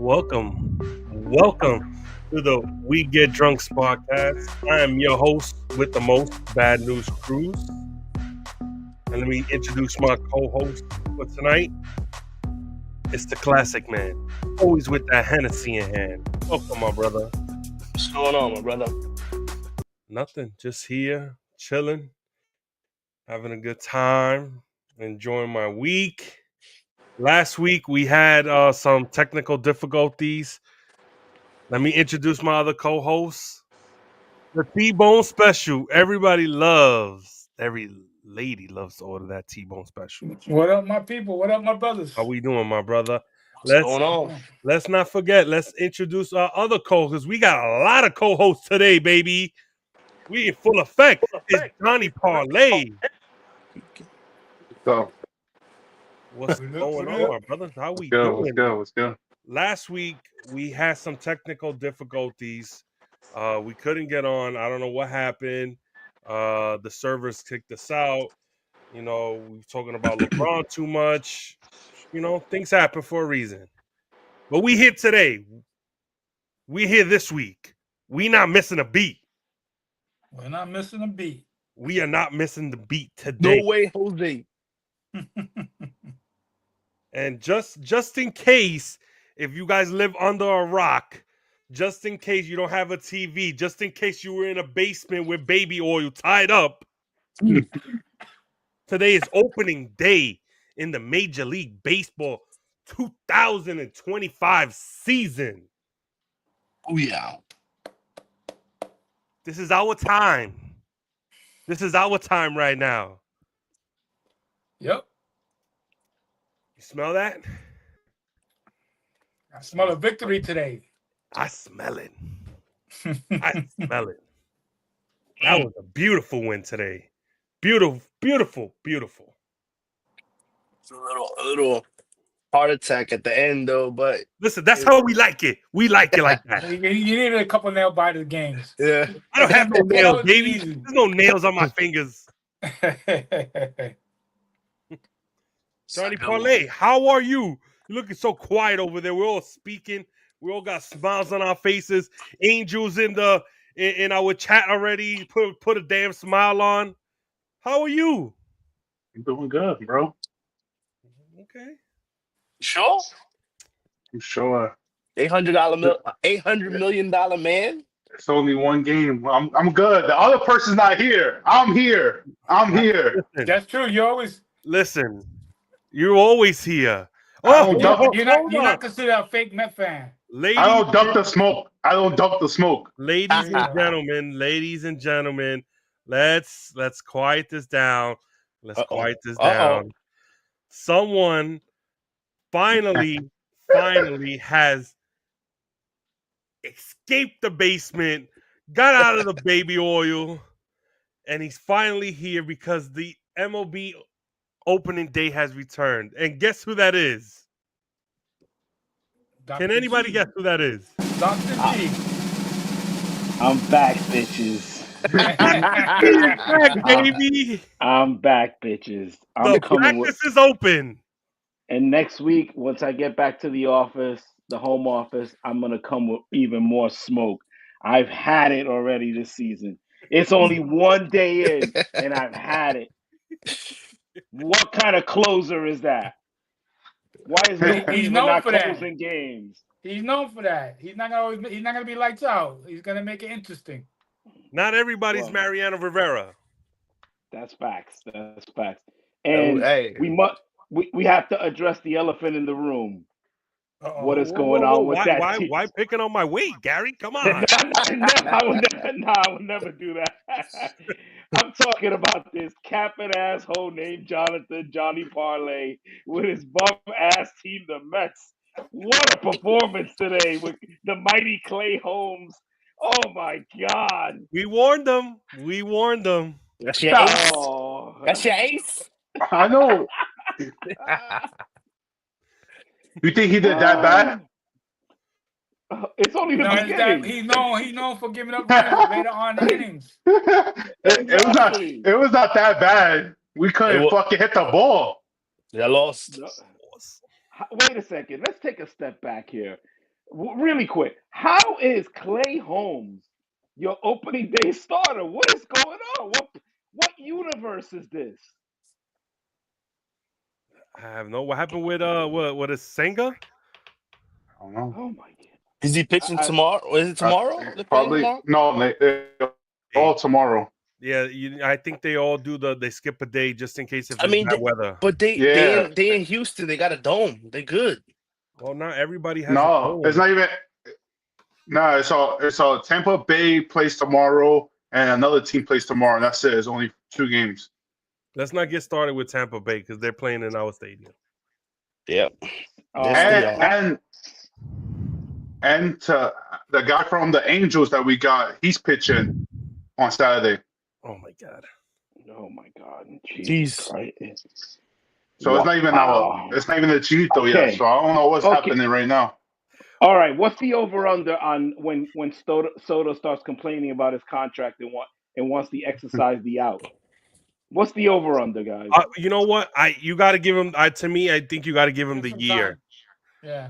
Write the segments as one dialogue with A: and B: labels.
A: Welcome to the We Get Drunks podcast. I am your host with the most, Bad News Cruz. And let me introduce my co-host for tonight. It's the classic man, always with that Hennessy in hand. Welcome, my brother.
B: What's going on, my brother?
A: Nothing, just here, chilling, having a good time, enjoying my week. Last week we had some technical difficulties. Let me introduce my other co-hosts. The T-Bone Special. Everybody loves. Every lady loves to order that T-Bone Special.
C: What up, my people? What up, my brothers?
A: How we doing, my brother?
B: What's going on?
A: Let's not forget. Let's introduce our other co-hosts. We got a lot of co-hosts today, baby. We in full effect. It's Johnny Parlay.
D: So,
A: What's going on, my brothers? How we
D: let's
A: doing?
D: Let's go.
A: Last week we had some technical difficulties. We couldn't get on. I don't know what happened. The servers kicked us out. You know, we were talking about LeBron too much. You know, things happen for a reason. But we here today. We here this week. We not missing a beat.
C: We're not missing a beat.
A: We are not missing the beat today.
B: No way, Jose.
A: And just in case, if you guys live under a rock, just in case you don't have a TV, just in case you were in a basement with baby oil tied up, today is opening day in the Major League Baseball 2025 season.
B: Oh, yeah.
A: This is our time. This is our time right now.
C: Yep.
A: You smell that?
C: I smell a victory today.
A: I smell it. I smell it. That was a beautiful win today. Beautiful, beautiful, beautiful.
B: It's a little heart attack at the end, though. But
A: listen, that's how we like it. We like it like that.
C: You needed a couple nail biter games.
B: Yeah,
A: I don't have no nails, baby. There's no nails on my fingers. Johnny Parlay, how are you? You're looking so quiet over there. We're all speaking. We all got smiles on our faces. Angels in our chat already. Put a damn smile on. How are you?
D: I'm doing good, bro.
A: Okay.
B: sure.
D: I'm sure.
B: $800 million man.
D: It's only one game. I'm good. The other person's not here. I'm here.
A: Listen,
C: That's true. You always
A: listen. You're always here.
D: You're
C: not considered a fake Met fan.
A: Ladies,
D: I don't duck the smoke.
A: Ladies and gentlemen, let's quiet this down. Let's quiet this down. Someone finally has escaped the basement, got out of the baby oil, and he's finally here because the MLB Opening Day has returned. And guess who that is?
C: Dr.
A: Can anybody
C: G.
A: guess who that is?
C: Dr. G.
E: I'm back, bitches.
A: Back, baby.
E: I'm back, bitches.
A: The practice is open.
E: And next week, once I get back to the office, the home office, I'm going to come with even more smoke. I've had it already this season. It's only one day in, and I've had it. What kind of closer is that? Why is
C: He's known
E: not
C: for that.
E: closing games?
C: He's known for that. He's not gonna be lights out. He's gonna make it interesting.
A: Not everybody's Mariano Rivera.
E: That's facts. And we have to address the elephant in the room.
C: Uh-oh.
E: What is going on with that?
A: Why picking on my weight, Gary? Come on.
E: I would never do that. I'm talking about this capping asshole named Johnny Parlay, with his bum ass team, the Mets. What a performance today with the mighty Clay Holmes. Oh my God.
A: We warned them.
B: That's your ace.
E: Oh.
B: That's your ace.
D: I know. You think he did that bad?
E: It's only the beginning.
C: He's known for giving up runs later on in the innings.
D: It was not that bad. We couldn't fucking hit the ball.
B: They lost.
E: Wait a second. Let's take a step back here. Really quick, how is Clay Holmes your opening day starter? What is going on? What universe is this?
A: I have no. What happened with what is Senga?
D: I don't know.
E: Oh my god!
B: Is he pitching tomorrow? Is it tomorrow? They're playing
D: Probably
B: tomorrow?
D: no. All tomorrow.
A: Yeah, I think they all do they skip a day just in case if
B: I
A: it's
B: mean,
A: bad weather.
B: but
D: Yeah.
B: they in Houston. They got a dome. They good.
A: Well, not everybody has.
D: No, it's not even. No, it's all Tampa Bay plays tomorrow, and another team plays tomorrow. And that's it. It's only 2 games.
A: Let's not get started with Tampa Bay because they're playing in our stadium.
B: Yep. Yes, they are.
D: And to the guy from the Angels that we got, he's pitching on Saturday.
A: Oh my god.
E: Oh my god!
B: Jeez.
E: Jesus Christ.
D: So it's not even it's not even the Chito yet. So I don't know what's happening right now.
E: All right, what's the over under on when Soto starts complaining about his contract and wants to exercise the out? What's the over under, guys?
A: You know what? You got to give him. To me, I think you got to give him the year.
C: Yeah.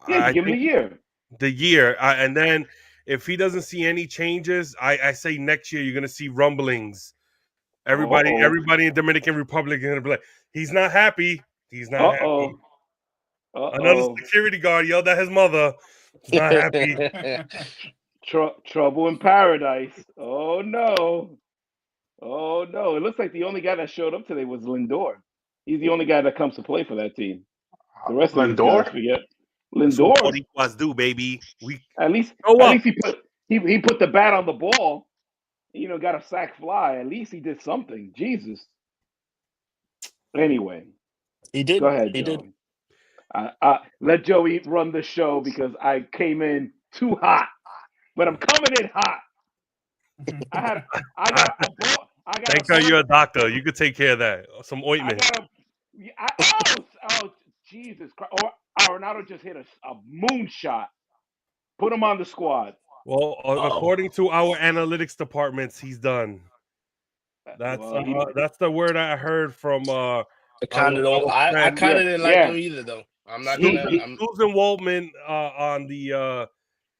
E: Yeah, give him the year.
A: The year, and then if he doesn't see any changes, I say next year you're gonna see rumblings. Everybody in Dominican Republic is gonna be like, he's not happy. He's not happy. Another security guard yelled at his mother. He's not happy.
E: Trouble in paradise. Oh no. Oh no. It looks like the only guy that showed up today was Lindor. He's the only guy that comes to play for that team. The rest of
D: Lindor?
E: these guys forget. Lindor.
A: What he was do, baby.
E: At least he put the bat on the ball. You know, got a sac fly. At least he did something. Jesus. Anyway,
B: he did.
E: Go ahead,
B: he
E: Joey.
B: did.
E: Let Joey run the show because I came in too hot, but I'm coming in hot.
A: Thank God you're a doctor. You could take care of that. Some ointment.
E: Jesus Christ! Or Arenado just hit a moonshot. Put him on the squad.
A: Well, according to our analytics departments, he's done. That's the word I heard from.
B: I kind of didn't like him either, though. I'm not gonna.
A: Susan Waldman on the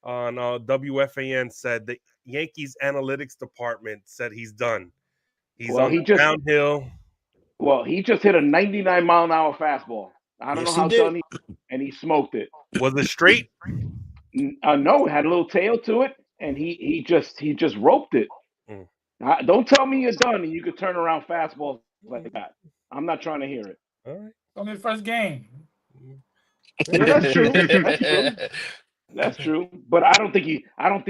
A: on WFAN said the Yankees analytics department said he's done. He's downhill.
E: Well, he just hit a 99-mile-an-hour fastball. I don't know how done and he smoked it.
A: Was it straight?
E: No, it had a little tail to it, and he just roped it. Don't tell me you're done and you could turn around fastballs like that. I'm not trying to hear it.
A: All right.
C: Only the first game.
E: Yeah, that's true. That's true. But I don't think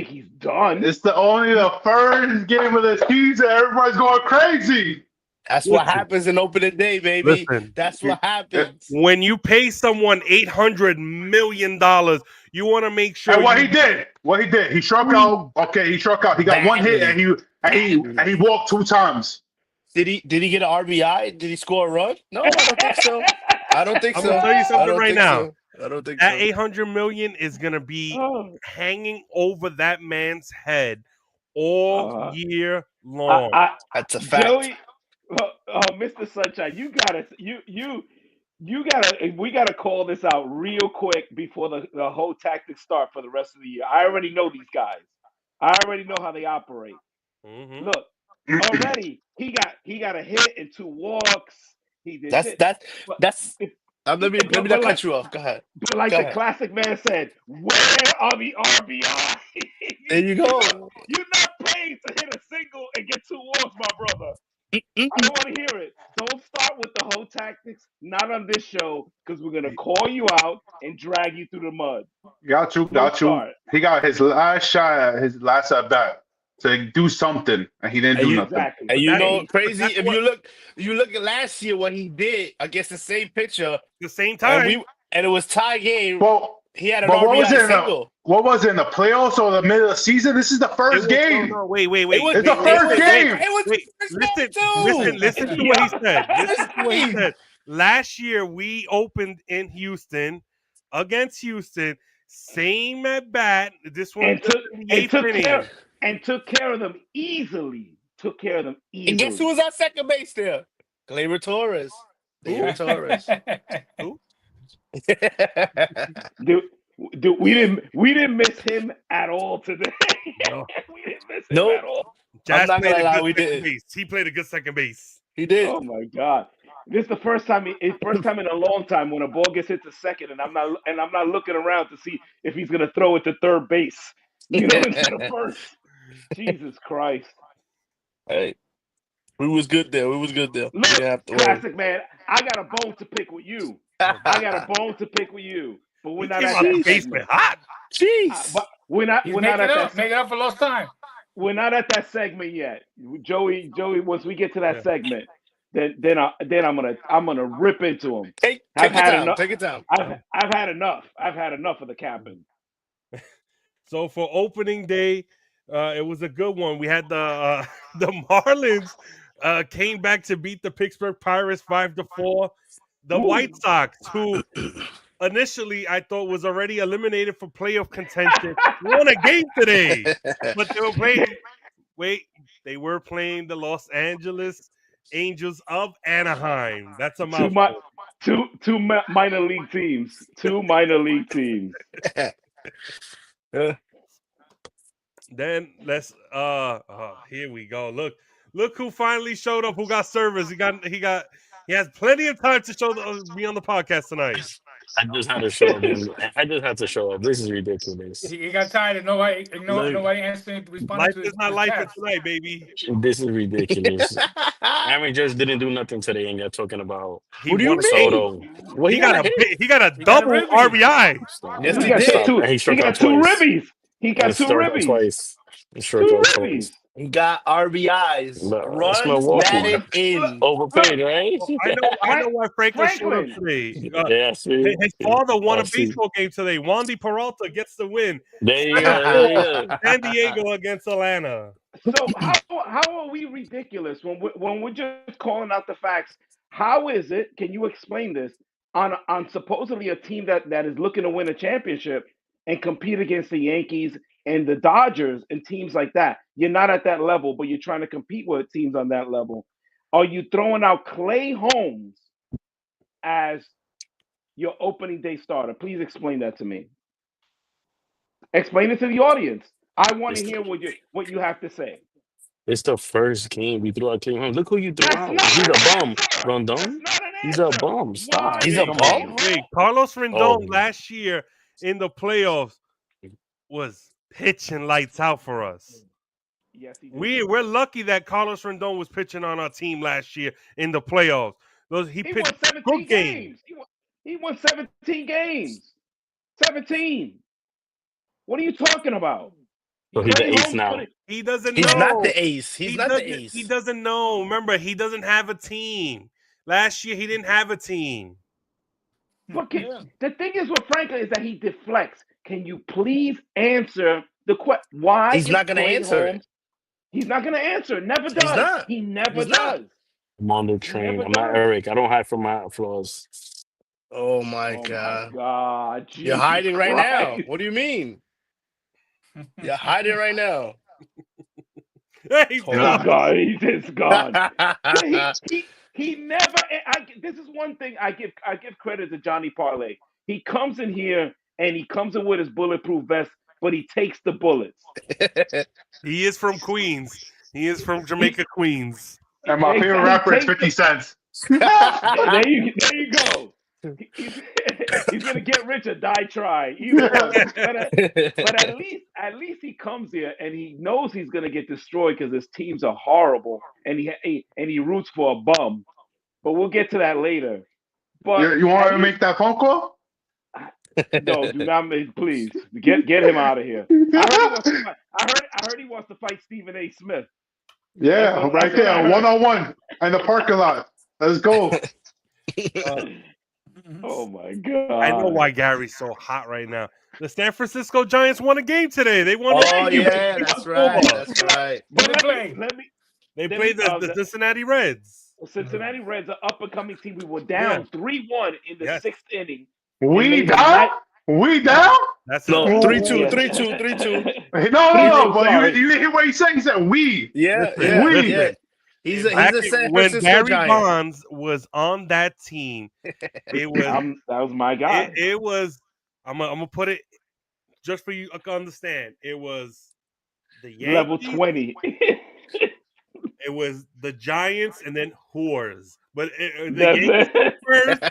E: he's done.
D: It's only the first game of the season. Everybody's going crazy.
B: That's what happens in opening day, baby. That's what happens.
A: When you pay someone $800 million, you want to make sure.
D: And what he did, he struck out. Okay, he struck out. He got one hit, and he walked 2 times.
B: Did he get an RBI? Did he score a run? No, I don't think so. I don't think so.
A: I'm gonna tell you something right now.
B: I don't think
A: that
B: so.
A: $800 million is gonna be hanging over that man's head all year long.
B: That's a fact.
E: Joey, Mr. Sunshine, we gotta call this out real quick before the whole tactics start for the rest of the year. I already know these guys. I already know how they operate.
A: Mm-hmm.
E: Look, already he got a hit and 2 walks. He did
B: let me not cut you off. Go ahead.
E: But like the classic man said, where are the RBI?
B: There you go.
E: You're not paid to hit a single and get 2 walks, my brother. I don't want to hear it. Don't start with the whole tactics. Not on this show, because we're gonna call you out and drag you through the mud.
D: Got you. He got his last shot, his last at bat to do something, and he didn't do nothing.
E: Exactly.
B: And you know, crazy. If you look at last year what he did against the same pitcher,
A: the same time,
B: and it was tie game.
D: Well,
B: he had an RBI single.
D: What was it in the playoffs or the middle of the season? This is the first game.
A: No, wait.
D: It's the first game.
A: Listen to what he said. Listen to what he said. Last year we opened in Houston against Houston, same at bat. This one
E: took care of them easily.
B: And guess who was at second base there? Gleyber Torres.
E: Dude, Dude, we didn't miss him at all today.
A: No.
E: We didn't miss him
B: Nope.
E: at all.
A: Jazz
B: not
A: played
B: gonna
A: a
B: lie,
A: good
B: we
A: second
B: didn't.
A: base. He played a good second base.
B: He did.
E: Oh my God! This is the first time in a long time when a ball gets hit to second, and I'm not looking around to see if he's gonna throw it to third base. Instead of first. Jesus Christ!
B: Hey, we was good there. We didn't
E: Look,
B: have to worry.
E: classic man. I got a bone to pick with you. I got a bone to pick with you, but we're
A: He
E: not
A: came
E: at
A: out the
E: that
A: basement
E: segment.
A: hot.
B: Jeez.
E: But we're not at that.
C: Make it up for lost time.
E: We're not at that segment yet, Joey. Once we get to that
A: Yeah.
E: segment, then I'm gonna rip into him.
B: Take
E: I've
B: your
E: had
B: time.
E: enough.
B: Take your time.
E: I've had enough. I've had enough of the capping.
A: So for opening day, it was a good one. We had the Marlins came back to beat the Pittsburgh Pirates 5-4. The White Sox, who initially I thought was already eliminated for playoff contention, won a game today. But they were playing. They were playing the Los Angeles Angels of Anaheim. That's a mouthful.
E: Two minor league teams. Two minor league teams.
A: Then let's here we go. Look who finally showed up. Who got service? He has plenty of time to be on the podcast tonight.
F: I just had to show up. I just had to show up. This is ridiculous.
C: He got tired of nobody answering, responding
A: Life
C: to
A: is not
C: his
A: life for
C: text.
A: tonight, baby.
F: This is ridiculous. Aaron just didn't do nothing today, and you're talking about
B: What do you
F: Juan
B: mean?
F: Soto. Well,
A: He got a
C: He got a
A: double
C: ribby.
A: RBI.
B: Yes,
E: He
B: he
E: got
B: did.
E: two.
F: He struck
E: He got
F: out
E: two
F: twice.
E: ribbies. He got two
F: Struck out
E: ribbies.
F: twice. He struck
E: Two
F: out
E: ribbies.
F: twice.
B: He got RBIs.
F: But it's
B: Runs
F: Milwaukee.
B: batted in.
F: Overpaid, right?
A: I know why Franklin showed up today.
F: Yeah, see.
A: His father won
F: I
A: a
F: see.
A: baseball game today. Wandy Peralta gets the win.
F: There you go. There you go.
A: San Diego against Atlanta.
E: So how are we ridiculous when we're just calling out the facts? How is it? Can you explain this on supposedly a team that is looking to win a championship and compete against the Yankees and the Dodgers and teams like that? You're not at that level, but you're trying to compete with teams on that level. Are you throwing out Clay Holmes as your opening day starter? Please explain that to me. Explain it to the audience. I want to hear what you have to say.
F: It's the first game we threw out Clay Holmes. Look who you threw
E: That's
F: out.
E: not
F: He's
E: an
F: a bum.
E: answer.
F: Rondon?
E: That's not an
F: He's a
E: answer.
F: bum. Stop.
B: He's a
F: Come
B: bum?
F: on.
A: Wait, Carlos Rendon
F: Oh.
A: last year in the playoffs was pitching lights out for us.
E: Yes, he did.
A: We're lucky that Carlos Rendon was pitching on our team last year in the playoffs. He
E: He
A: pitched
E: won 17
A: good
E: games. He won 17 games. 17. What are you talking about?
F: So he's
E: Clay
F: the ace
E: Holmes
F: now.
E: put it-
A: He doesn't
B: He's
A: know.
B: not the ace. He's
A: He
B: not
A: doesn't-
B: the ace.
A: He doesn't know. Remember, he doesn't have a team. Last year, he didn't have a team.
E: But the thing is with Franklin is that he deflects. Can you please answer the question? Why
B: He's
E: is
B: not going to
E: Clay
B: answer it.
E: Holmes? He's not going to answer. Never does.
B: not.
E: He never
B: He's not.
E: does.
F: I'm on the train.
E: never
F: I'm not
E: does.
F: Eric. I don't hide from my flaws.
B: Oh, my
E: Oh
B: God.
E: my God.
B: You're
E: Jesus
B: hiding right now.
E: Christ.
B: What do you mean? You're hiding right now.
A: He's
E: Oh
A: gone.
E: God, he's just gone. He never. This is one thing I give credit to Johnny Parlay. He comes in here and he comes in with his bulletproof vest, but he takes the bullets.
A: He is from Queens. He is from Jamaica, Queens.
D: And my favorite rapper is 50 Cent.
E: There you go. He's gonna get rich or die trying. Either one. But at least he comes here and he knows he's gonna get destroyed because his teams are horrible, and he roots for a bum. But we'll get to that later. But
D: You want to make that phone call?
E: no, do not make. Please get him out of here. I heard he wants to fight Stephen A. Smith.
D: Yeah, right there, 1-on-1 in the parking lot. Let's go.
E: Oh my God!
A: I know why Gary's so hot right now. The San Francisco Giants won a game today. They won.
B: Oh, yeah, that's right. That's right.
C: Who they play?
A: They played the Cincinnati Reds.
E: The Cincinnati Reds, an up-and-coming team. We were down 3-1 in the sixth inning.
D: We down? We down?
A: That's
B: No,
A: it.
B: 3-2, 3-2, 3-2.
D: No. But
E: sorry.
D: you didn't hear what he said? He said we.
B: Yeah,
A: Listen,
B: yeah. He's a San
A: when
B: Francisco
A: Barry
B: Giant.
A: Bonds was on that team, it was
E: that was my guy.
A: it was. I'm gonna put it just for you to understand, it was the Yankees,
E: level 20.
A: it was the Giants, and then whores. But the
E: That's
A: Yankees
E: it.
A: first,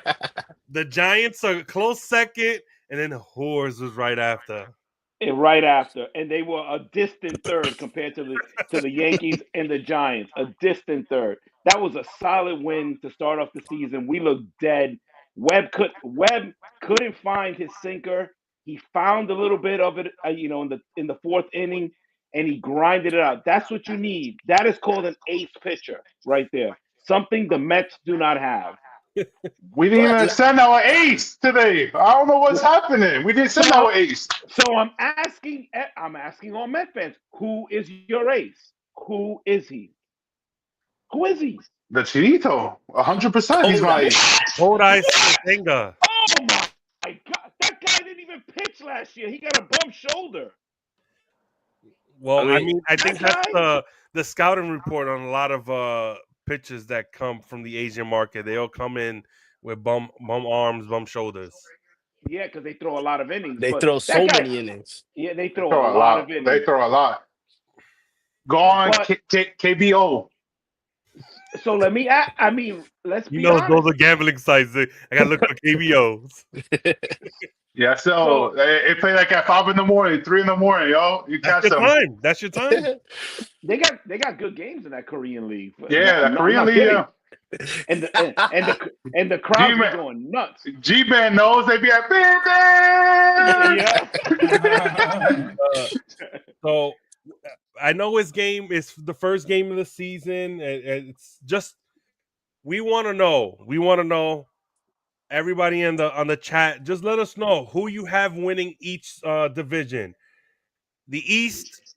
A: the Giants are close second, and then the whores was right after.
E: And right after, and they were a distant third compared to the Yankees and the Giants. A distant third. That was a solid win to start off the season. We looked dead. Webb couldn't find his sinker. He found a little bit of it, in the fourth inning, and he grinded it out. That's what you need. That is called an ace pitcher right there. Something the Mets do not have.
D: We didn't even send our ace today. I don't know what's happening. We didn't send our ace.
E: So I'm asking all Met fans, who is your ace? Who is he? Who is he?
D: The Chinito, 100%. He's my ace.
A: Hold ice Senga.
E: Oh my God! That guy didn't even pitch last year. He got a bump shoulder.
A: Well,
F: I mean,
A: I think that's the scouting report on a lot of pitches that come from the Asian market. They all come in with bum arms, bum shoulders.
E: Yeah, because they throw a lot of innings.
F: They
E: but
F: throw
E: that
F: so
E: guy-
F: many innings.
E: Yeah, they throw a lot of innings.
D: They throw a lot. Go on,
E: But-
D: KBO.
E: So let's be honest.
A: Those are gambling sites. I gotta look for KBOs.
D: Yeah, so they play like at 5 in the morning, 3 in the morning, yo. You catch
A: That's your
D: them.
A: time. That's your time.
E: They got good games in that Korean league.
D: Yeah, the Korean
E: not
D: League.
E: kidding.
D: Yeah.
E: And the crowd
D: G-Man.
E: be going nuts.
D: G-Man knows they be at
E: Yeah.
A: So I know his game is the first game of the season, and it's just we want to know. We want to know. Everybody on the chat, just let us know who you have winning each division. The East,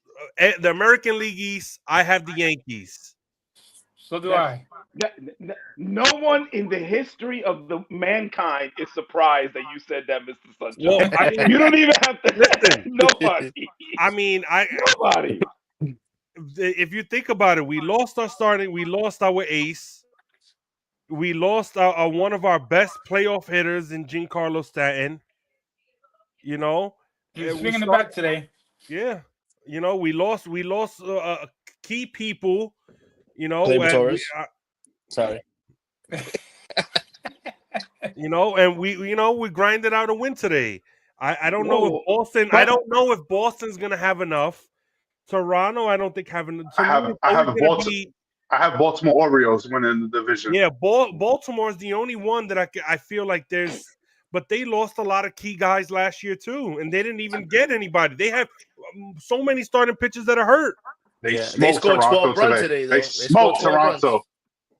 A: the American League East, I have the Yankees.
C: So do I.
E: No one in the history of the mankind is surprised that you said that, Mr. Sunshine.
A: Well, I mean,
E: You don't even have to
A: listen.
E: Nobody.
A: I mean,
E: Nobody.
A: if you think about it, we lost our ace. We lost one of our best playoff hitters in Giancarlo Stanton.
C: He's swinging the bat today.
A: Yeah, we lost key people.
F: Gleyber Torres. Sorry.
A: And we grinded out a win today. I don't know if Boston. I don't know if Boston's gonna have enough. Toronto, I don't think having.
D: I have Baltimore Orioles winning the division.
A: Yeah, Baltimore's the only one that I feel like there's, but they lost a lot of key guys last year too, and they didn't even get anybody. They have so many starting pitchers that are hurt.
D: They
F: scored
D: Toronto
F: 12 runs today.
D: They smoked Toronto.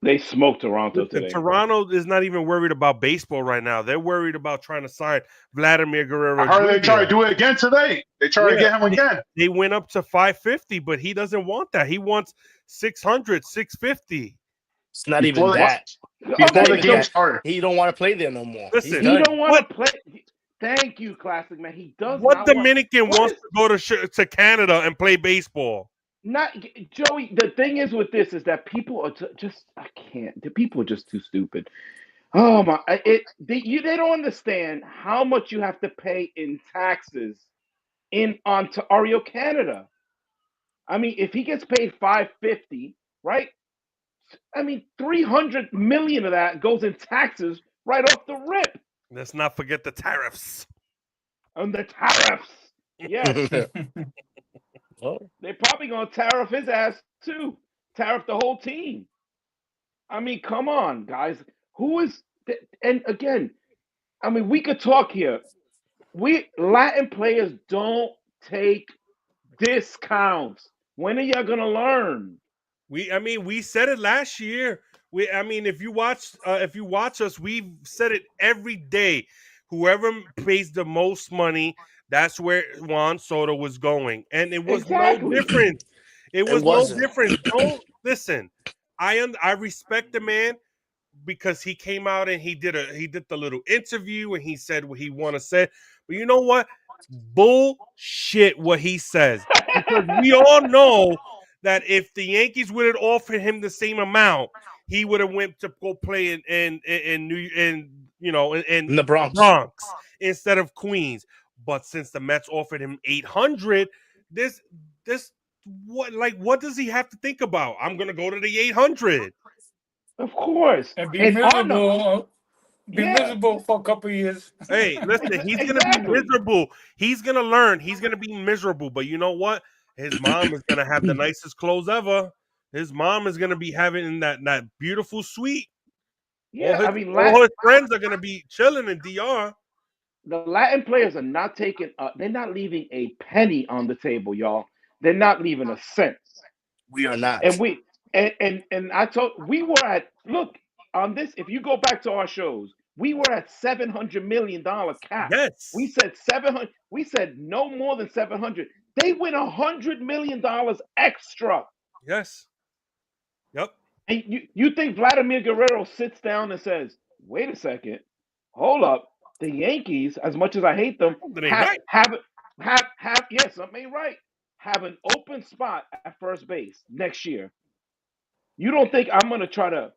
E: They smoked Toronto today.
A: Toronto is not even worried about baseball right now. They're worried about trying to sign Vladimir Guerrero.
D: I heard they try to do it again today. They try to get him again.
A: They went up to 550, but he doesn't want that. He wants 600, 650.
F: It's not even that.
D: Before the game started.
F: He don't want to play there no more.
A: Listen,
E: he don't want to play. Thank you, Classic Man. He does.
A: What
E: not
A: Dominican wants to go to Canada and play baseball?
E: Not Joey. The thing is with this is that people are just. I can't. The people are just too stupid. Oh my! They don't understand how much you have to pay in taxes in Ontario, Canada. I mean, if he gets paid $550, right? I mean, 300 million of that goes in taxes right off the rip.
A: Let's not forget the tariffs.
E: And the tariffs, yes.
F: Oh.
E: They're probably going to tariff his ass too. Tariff the whole team. I mean, come on, guys. Who is? And again, I mean, we could talk here. We Latin players don't take discounts. When are y'all gonna learn?
A: We said it last year. If you watch us, we've said it every day. Whoever pays the most money, that's where Juan Soto was going, and it was no different. It was no different. Don't listen. I respect the man because he came out and he did the little interview and he said what he want to say. But you know what? Bullshit what he says. Because we all know that if the Yankees would have offered him the same amount, he would have went to go play in the Bronx instead of Queens. But since the Mets offered him 800, this what does he have to think about? I'm gonna go to the 800.
E: Of course.
C: And be
E: And
C: miserable. Be
E: Yeah.
C: miserable for a couple of years.
A: Hey, listen, he's gonna be
E: Exactly.
A: miserable. He's gonna learn. He's gonna be miserable. But you know what? His mom is gonna have the nicest clothes ever. His mom is gonna be having that beautiful suite.
E: Yeah,
A: All his friends are gonna be chilling in DR.
E: the Latin players are not taking. They're not leaving a penny on the table, y'all. They're not leaving a cent.
B: We are not.
E: And we were at look on this. If you go back to our shows, we were at $700 million cap.
A: Yes.
E: We said 700. We said no more than 700. They win $100 million extra.
A: Yes. Yep.
E: And you think Vladimir Guerrero sits down and says, "Wait a second, hold up, the Yankees, as much as I hate them,
A: Something ain't right.
E: something ain't right. Have an open spot at first base next year. You don't think I'm gonna try to,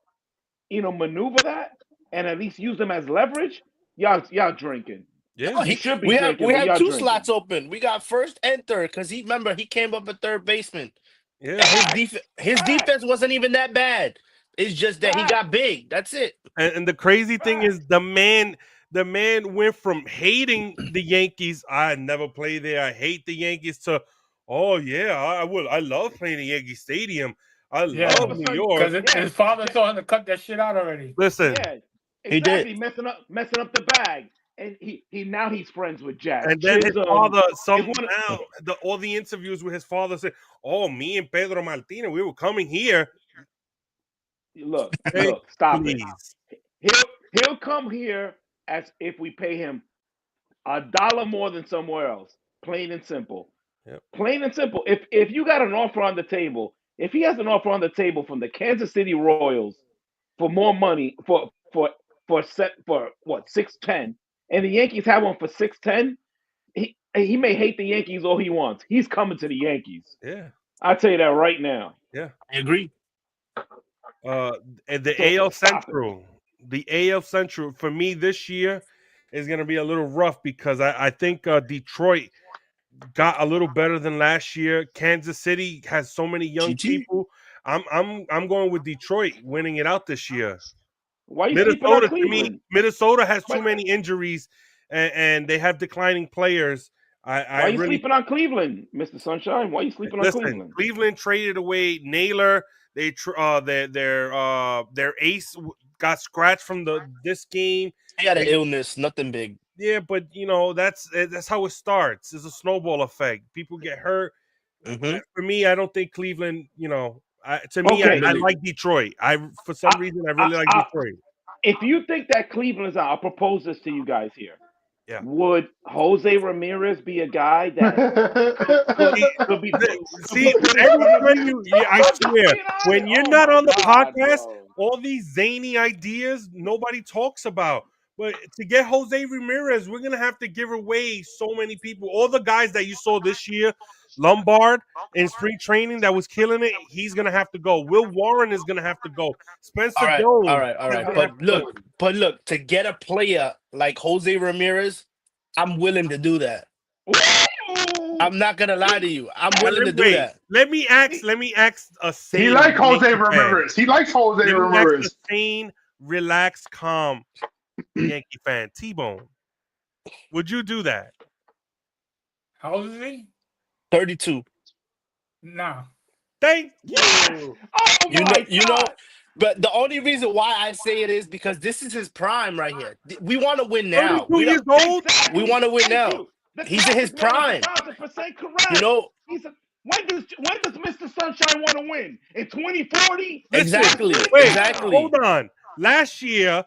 E: maneuver that and at least use them as leverage? Y'all drinking.
A: Yeah.
E: You should be
B: we have
E: drinking.
B: we
E: but
B: have
E: y'all
B: two
E: drinking.
B: slots open. We got first and third because he came up at third baseman.
A: Yeah.
B: And his defense wasn't even that bad. It's just that he got big. That's it.
A: And the crazy thing is the man went from hating the Yankees, I never play there, I hate the Yankees, to oh yeah, I love playing in Yankee Stadium. I love New York.
C: Because his father told him to cut that shit out already.
A: Listen,
E: Yeah,
B: He did.
E: exactly. Messing up the bag, and now he's friends with Jack.
A: and then his father,
E: one-
A: all the interviews with his father said, "Oh, me and Pedro Martinez, we were coming here."
E: Look,
A: Hey,
E: stop
A: please.
E: it. He'll come here as if we pay him $1 more than somewhere else. Plain and simple.
A: Yep.
E: Plain and simple. If you got an offer on the table, if he has an offer on the table from the Kansas City Royals for more money for what 610, and the Yankees have one for 610, he may hate the Yankees all he wants. He's coming to the Yankees.
A: Yeah.
E: I'll tell you that right now.
A: Yeah.
B: I agree.
A: And the
E: So
A: AL
E: stop
A: Central. The AL Central for me this year is going to be a little rough because I think Detroit got a little better than last year. Kansas City has so many young people. I'm going with Detroit winning it out this year.
E: Why you sleeping on
A: Minnesota, to me,
E: Cleveland?
A: Minnesota has too many injuries and they have declining players.
E: Why are you sleeping on Cleveland, Mr. Sunshine? Why are you sleeping on Cleveland?
A: Cleveland traded away Naylor. They their ace got scratched from this game.
B: He had an illness, nothing big.
A: Yeah, but that's how it starts. It's a snowball effect. People get hurt.
B: Mm-hmm.
A: For me, I don't think Cleveland. I like Detroit. For some reason I really like Detroit.
E: If you think that Cleveland is out, I'll propose this to you guys here.
A: Yeah.
E: Would Jose Ramirez be a guy that could be?
A: See, I swear, when you're not on the podcast, all these zany ideas nobody talks about. But to get Jose Ramirez, we're gonna have to give away so many people. All the guys that you saw this year, Lombard in spring training that was killing it, he's gonna have to go. Will Warren is gonna have to go. Spencer Jones.
B: All right. But look, to get a player like Jose Ramirez, I'm willing to do that. I'm not gonna lie to you. I'm willing to do that.
A: Let me ask a sane.
D: He likes Jose Ramirez. He likes Jose Ramirez.
A: A sane, relaxed, calm Yankee fan. T-Bone. Would you do that?
C: How old is he?
B: 32.
C: Nah.
A: Thank you.
B: You know, but the only reason why I say it is because this is his prime right here. We want to win now.
A: 32 years old?
B: We want to win now. He's in his prime.
E: 1,000% correct. When does Mr. Sunshine want to win? In 2040?
B: Exactly.
A: Wait,
B: Exactly.
A: Hold on. Last year,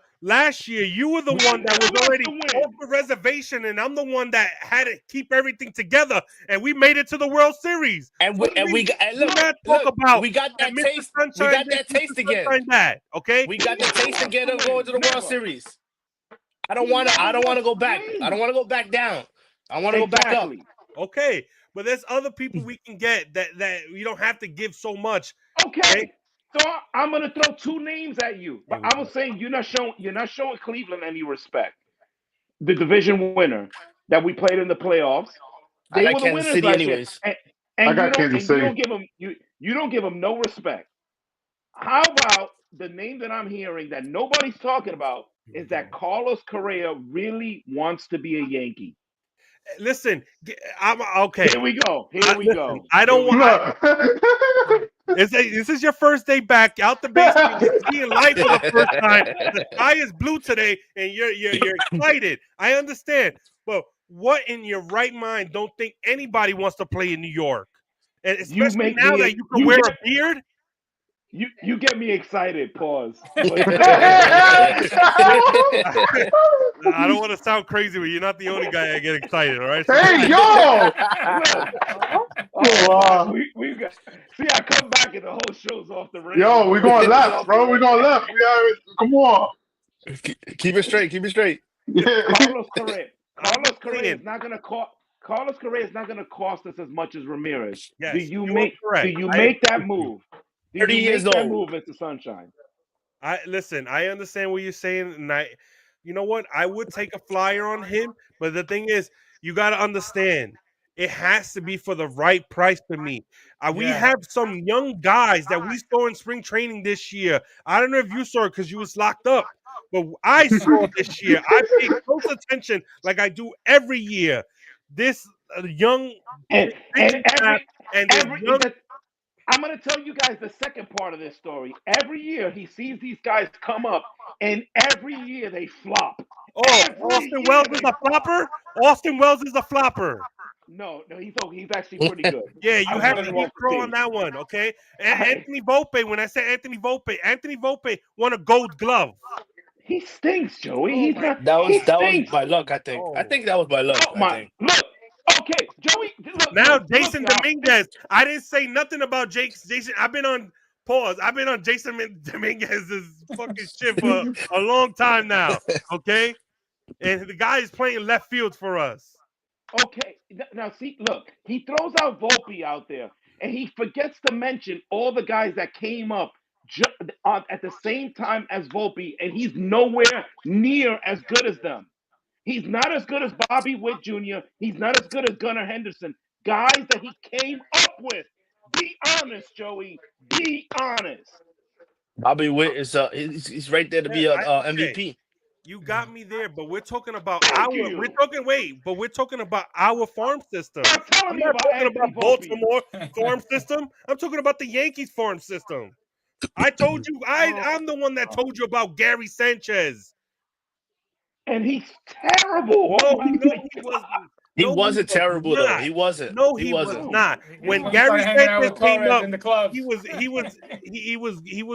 A: you were the one that was already off the reservation, and I'm the one that had to keep everything together, and we made it to the World Series.
B: And we got that taste.
A: Sunshine,
B: We got that taste again.
A: Okay,
B: we got the taste again of going to the World Series. I don't want to go back. I don't want to go back down. I want to go back up.
A: Okay, but there's other people we can get that you don't have to give so much.
E: Okay. So I'm gonna throw two names at you, but I was saying you're not showing Cleveland any respect. The division winner, that we played in the playoffs.
B: I
E: They
B: like
E: were the
B: Kansas
E: winners
B: City
E: last
B: anyways.
E: year.
D: I
E: And
D: got Kansas City.
E: you don't give them no respect. How about the name that I'm hearing that nobody's talking about is that Carlos Correa really wants to be a Yankee?
A: Listen, I'm okay.
E: Here we go. Here we go.
A: I don't
E: Here we
A: want.
E: go.
A: This is your first day back out the basement. You're seeing life for the first time. The sky is blue today, and you're excited. I understand, but what in your right mind don't think anybody wants to play in New York, and especially
E: make
A: now
E: me-
A: that you can
E: you
A: wear
E: get-
A: a beard?
E: You get me excited. Pause.
A: I don't want to sound crazy, but you're not the only guy that get excited. All right?
D: Hey, yo!
E: Wow. We got, see, I come back and the whole show's off the rails.
D: Yo, we going left, bro. We going left. Come on.
B: Keep it straight. Keep it straight.
D: Yeah.
E: Carlos Correa is not going to cost. Carlos Correa is not going to cost us as much as Ramirez.
A: Yes,
E: do you
A: you are
E: make
A: correct.
E: that move? Do
B: 30
E: you
B: years
E: make that
B: old.
E: move, Mr. Sunshine?
A: Listen. I understand what you're saying, and you know what? I would take a flyer on him, but the thing is, you got to understand, it has to be for the right price for me. We have some young guys that we saw in spring training this year. I don't know if you saw it because you was locked up, but I saw this year. I paid close attention, like I do every year. This young
E: And
A: this young.
E: I'm going to tell you guys the second part of this story. Every year he sees these guys come up, and every year they flop.
A: Oh, Austin Wells is a flopper? Austin Wells is a flopper.
E: No, he's actually pretty good.
A: Yeah, you have to
E: to
A: keep pro on that one, okay? And Anthony Volpe, when I say Anthony Volpe won a gold glove.
E: He stinks, Joey.
B: That was by luck, I think. I think that was by luck.
E: Oh my! Look, okay, Joey. Look,
A: now
E: look,
A: Jason
E: look,
A: Dominguez. I didn't say nothing about Jason. I've been on pause. I've been on Jason Dominguez's fucking shit for a long time now. Okay, and the guy is playing left field for us.
E: Okay, now see, look, he throws out Volpe out there, and he forgets to mention all the guys that came up at the same time as Volpe, and he's nowhere near as good as them. He's not as good as Bobby Witt Jr. He's not as good as Gunnar Henderson. Guys that he came up with. Be honest, Joey. Be honest.
B: Bobby Witt is he's right there to be a MVP.
A: You got me there, but we're talking about we're talking about our farm system. I'm not talking about Baltimore farm system. I'm talking about the Yankees farm system. I told you, I'm the one that told you about Gary Sanchez.
E: And he's terrible.
B: He wasn't terrible though. He wasn't.
A: No, he was not. When Gary Sanchez came up,
C: in the club.
A: he was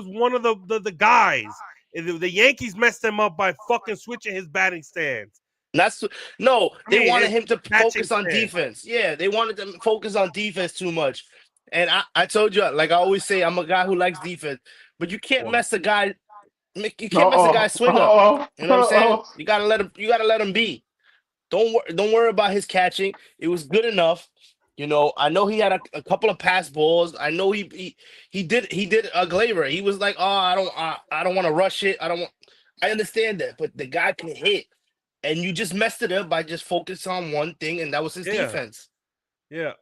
A: one of the guys. The Yankees messed him up by fucking switching his batting stance.
B: They wanted him to focus on defense. Yeah, they wanted them to focus on defense too much. And I told you, like I always say, I'm a guy who likes defense, but you can't mess a guy. You can't mess a guy swing up. You know what I'm saying? You gotta let him be. Don't worry about his catching. It was good enough. You know, I know he had a couple of pass balls. I know he did a Glaber. He was like, I don't want to rush it. I understand that, but the guy can hit, and you just messed it up by just focusing on one thing, and that was his defense.
A: Yeah.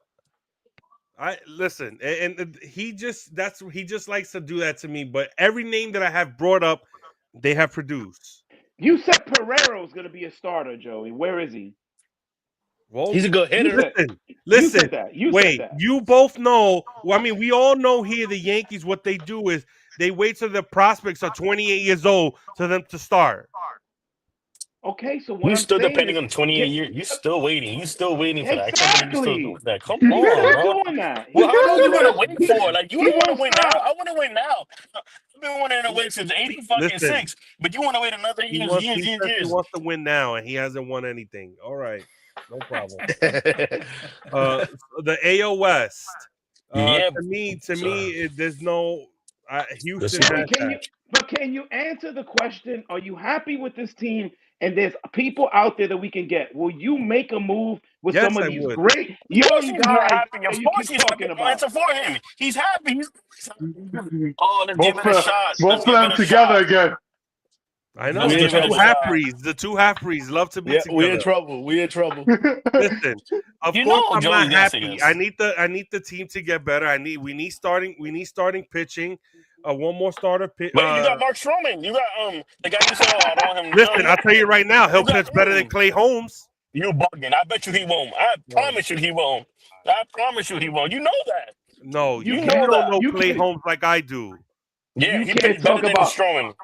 A: I listen, and he just likes to do that to me. But every name that I have brought up, they have produced.
E: You said Pereiro's going to be a starter, Joey. Where is he?
A: Well,
B: he's a good hitter.
A: Listen.
E: You
A: wait,
E: said that.
A: You both know. Well, I mean, we all know here the Yankees. What they do is they wait till the prospects are 28 years old for them to start.
E: Okay, so what
F: you
E: I'm
F: still
E: saying
F: depending
E: is,
F: on 28 years. You still waiting. You still waiting for that.
E: Exactly.
F: You still doing that. Come
E: He's
F: on,
E: not
F: bro.
E: doing that.
F: Well, how long you want to wait for? Like you
E: He
F: don't want to
E: won't
F: win
E: stop.
F: now. I want to win now. I've been wanting to wait since 86, but you want to wait another
A: He
F: years.
A: wants to win now, and he hasn't won anything. All right, no problem. The AL West. To me, there's no Houston.
E: Can you answer the question? Are you happy with this team? And there's people out there that we can get. Will you make a move with some of these great young guys that you keep talking about?
F: Answer for him. He's happy. Let's give it a shot.
D: Both of them together again.
A: I know
F: Let's
A: the
F: get rid
A: two
F: of
A: half breeds. The two half breeds love to be
B: Yeah,
A: together.
B: we in trouble. We in trouble.
A: Listen, of
F: You
A: course
F: know
A: I'm
F: Joey's
A: not
F: gonna say
A: happy.
F: yes.
A: I need the team to get better. We need starting pitching. One more starter.
F: But you got Mark Stroman. You got the guy you said, "Oh, I don't want him."
A: Listen, I'll tell you right now, he'll
F: You got
A: pitch better than
F: him.
A: Clay Holmes.
F: You bugging. I bet you he won't. I promise you he won't. I promise you he won't. You know that.
A: No,
F: You
A: you
F: know
A: don't
F: that.
A: know
E: You
A: Clay
E: can't.
A: Holmes like I do.
F: Yeah,
E: You
F: he
E: can't
F: pitched better
E: talk
F: than
E: about.
F: Stroman.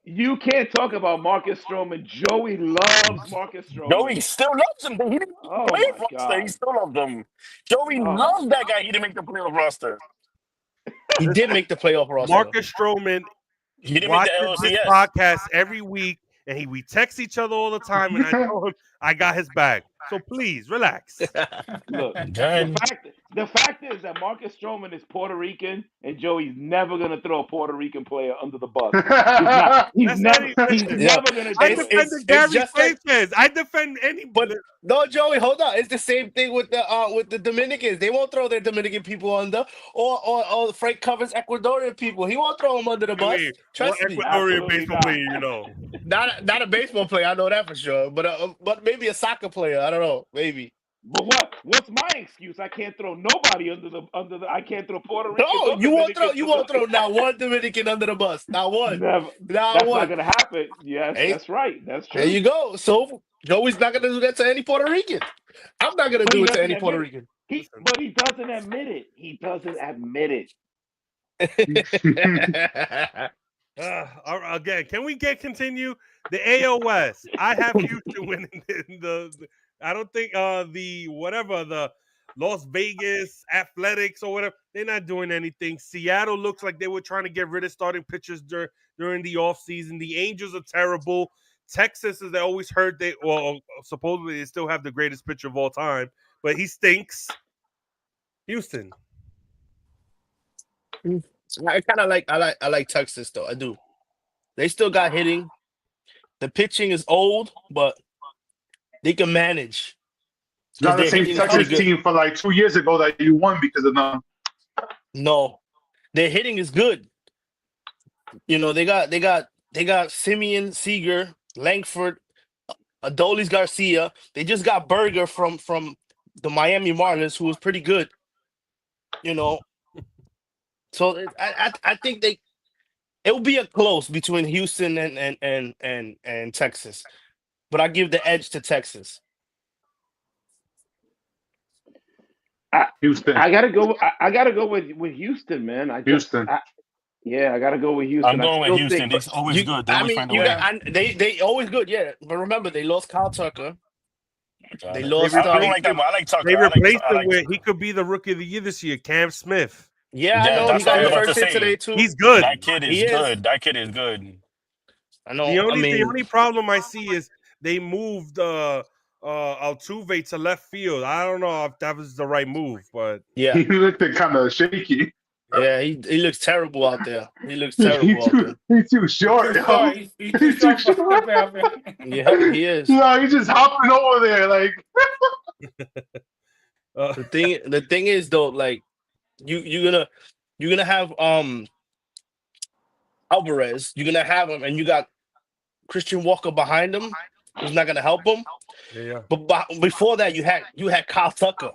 E: You can't talk about Marcus Stroman. Joey loves Marcus Stroman.
F: Joey still loves him. He didn't
E: Oh
F: play
E: my
F: roster. He
E: God.
F: still loves him. Joey
E: Oh.
F: loves that guy. He didn't make the playoff roster.
B: He did make the playoff roster.
A: Marcus Stroman
F: He didn't make
A: watches
F: the
A: this
F: LCS.
A: podcast every week, and we text each other all the time, and I tell him I got his back. So please relax.
E: Look,
F: Dang.
E: the fact is that Marcus Stroman is Puerto Rican, and Joey's never gonna throw a Puerto Rican player under the bus. He's never gonna
A: I
E: do
A: defend
E: it.
A: the Gary
B: just like-
A: Sanchez. I defend any.
B: But no, Joey, hold on. It's the same thing with the Dominicans. They won't throw their Dominican people under, or Frank covers Ecuadorian people. He won't throw them under the bus.
A: Wait,
B: Trust
A: what
B: me.
A: Ecuadorian
E: Absolutely
A: baseball
E: not.
A: player you know?
B: Not a baseball player. I know that for sure. But maybe a soccer player. I don't know. Maybe.
E: But what's my excuse? I can't throw nobody under the. I can't throw Puerto Rican.
B: No,
E: or
B: you won't throw.
E: Dominicans
B: You won't throw not one Dominican under the bus. Not one.
E: Never.
B: Not
E: That's
B: one.
E: not gonna happen. Yes,
B: Hey,
E: that's right. That's true.
B: There you go. So Joey's not gonna do that to any Puerto Rican. I'm not gonna
E: But
B: do
E: he
B: it to
E: doesn't
B: any
E: admit
B: Puerto
E: it.
B: Rican.
E: But he doesn't admit it. He doesn't admit it.
A: Again, can we continue the AL West? I have Houston winning the I don't think the Las Vegas Athletics or whatever, they're not doing anything. Seattle looks like they were trying to get rid of starting pitchers during the offseason. The Angels are terrible. Texas, as I always heard, supposedly they still have the greatest pitcher of all time, but he stinks. Houston.
B: I kind of I like Texas though. I do. They still got hitting. The pitching is old, but they can manage.
D: Not the same Texas team for like 2 years ago that you won because of them.
B: No, their hitting is good. You know, they got Simeon, Seager, Langford, Adolis Garcia. They just got Berger from the Miami Marlins, who was pretty good. You know, so I think it will be a close between Houston and Texas, but I give the edge to Texas.
D: Houston.
E: I gotta go with Houston, man. I gotta go with Houston.
F: I'm going with Houston. It's always good. They always find a way.
B: They always good, yeah. But remember, they lost Kyle Tucker. They lost.
F: I don't like that one. I like Tucker.
A: They replaced him with
F: Tucker.
A: he could be the rookie of the year this year, Cam Smith.
B: Yeah, I know.
F: that's
B: He got
F: what I
B: his
F: was about
B: first
F: to
B: hit
F: say.
B: today too.
A: He's good.
F: That kid is good. That kid is good.
B: I know.
A: The only problem I see is they moved Altuve to left field. I don't know if that was the right move, but
B: yeah,
D: He looked kind of shaky.
B: yeah, he looks terrible out there. He looks terrible out there.
D: He's too short.
C: Too short. He's too short for stepping out there.
B: Yeah, he is.
D: Yeah, he's just hopping over there like.
B: The thing is though, like you're gonna have Alvarez. You're gonna have him, and you got Christian Walker behind him, who's not gonna help him.
A: yeah.
B: But before that, you had Kyle Tucker.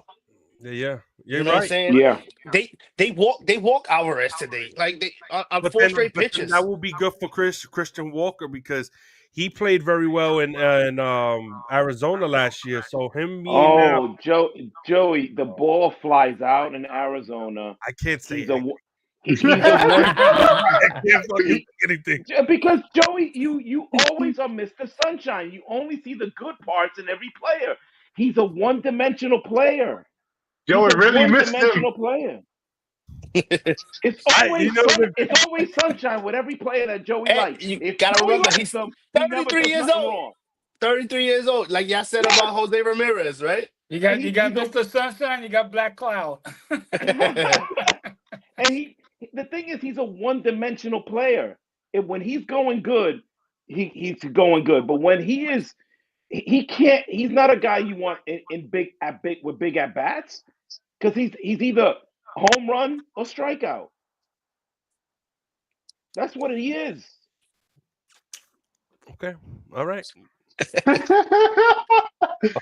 A: Yeah.
B: You know what I'm saying?
E: Yeah.
B: They walk Alvarez today, like they on
A: But
B: 4
A: then,
B: straight
A: but then
B: pitches.
A: that will be good for Christian Walker because he played very well in Arizona last year. So
E: Joey, the ball flies out in Arizona.
A: I can't say
E: He's a
A: anything.
E: he's a one.
A: I can't fucking say anything.
E: Because Joey, you always are Mr. Sunshine. You only see the good parts in every player. He's a one-dimensional player.
D: Joey really missed him.
E: One-dimensional player. It's always sunshine with every player that Joey likes.
B: You
E: If
B: gotta
E: Joey
B: remember,
E: likes
B: he's
E: them, he never
B: 33
E: does
B: years
E: nothing
B: old.
E: wrong.
B: 33 years old, like y'all said about Jose Ramirez, right?
C: You got Mr. Sunshine. You got Black Cloud.
E: And the thing is, he's a one-dimensional player. And when he's going good, he's going good. But when he can't. He's not a guy you want in big at bats because he's either home run or strikeout. That's what he is.
A: Okay. All right.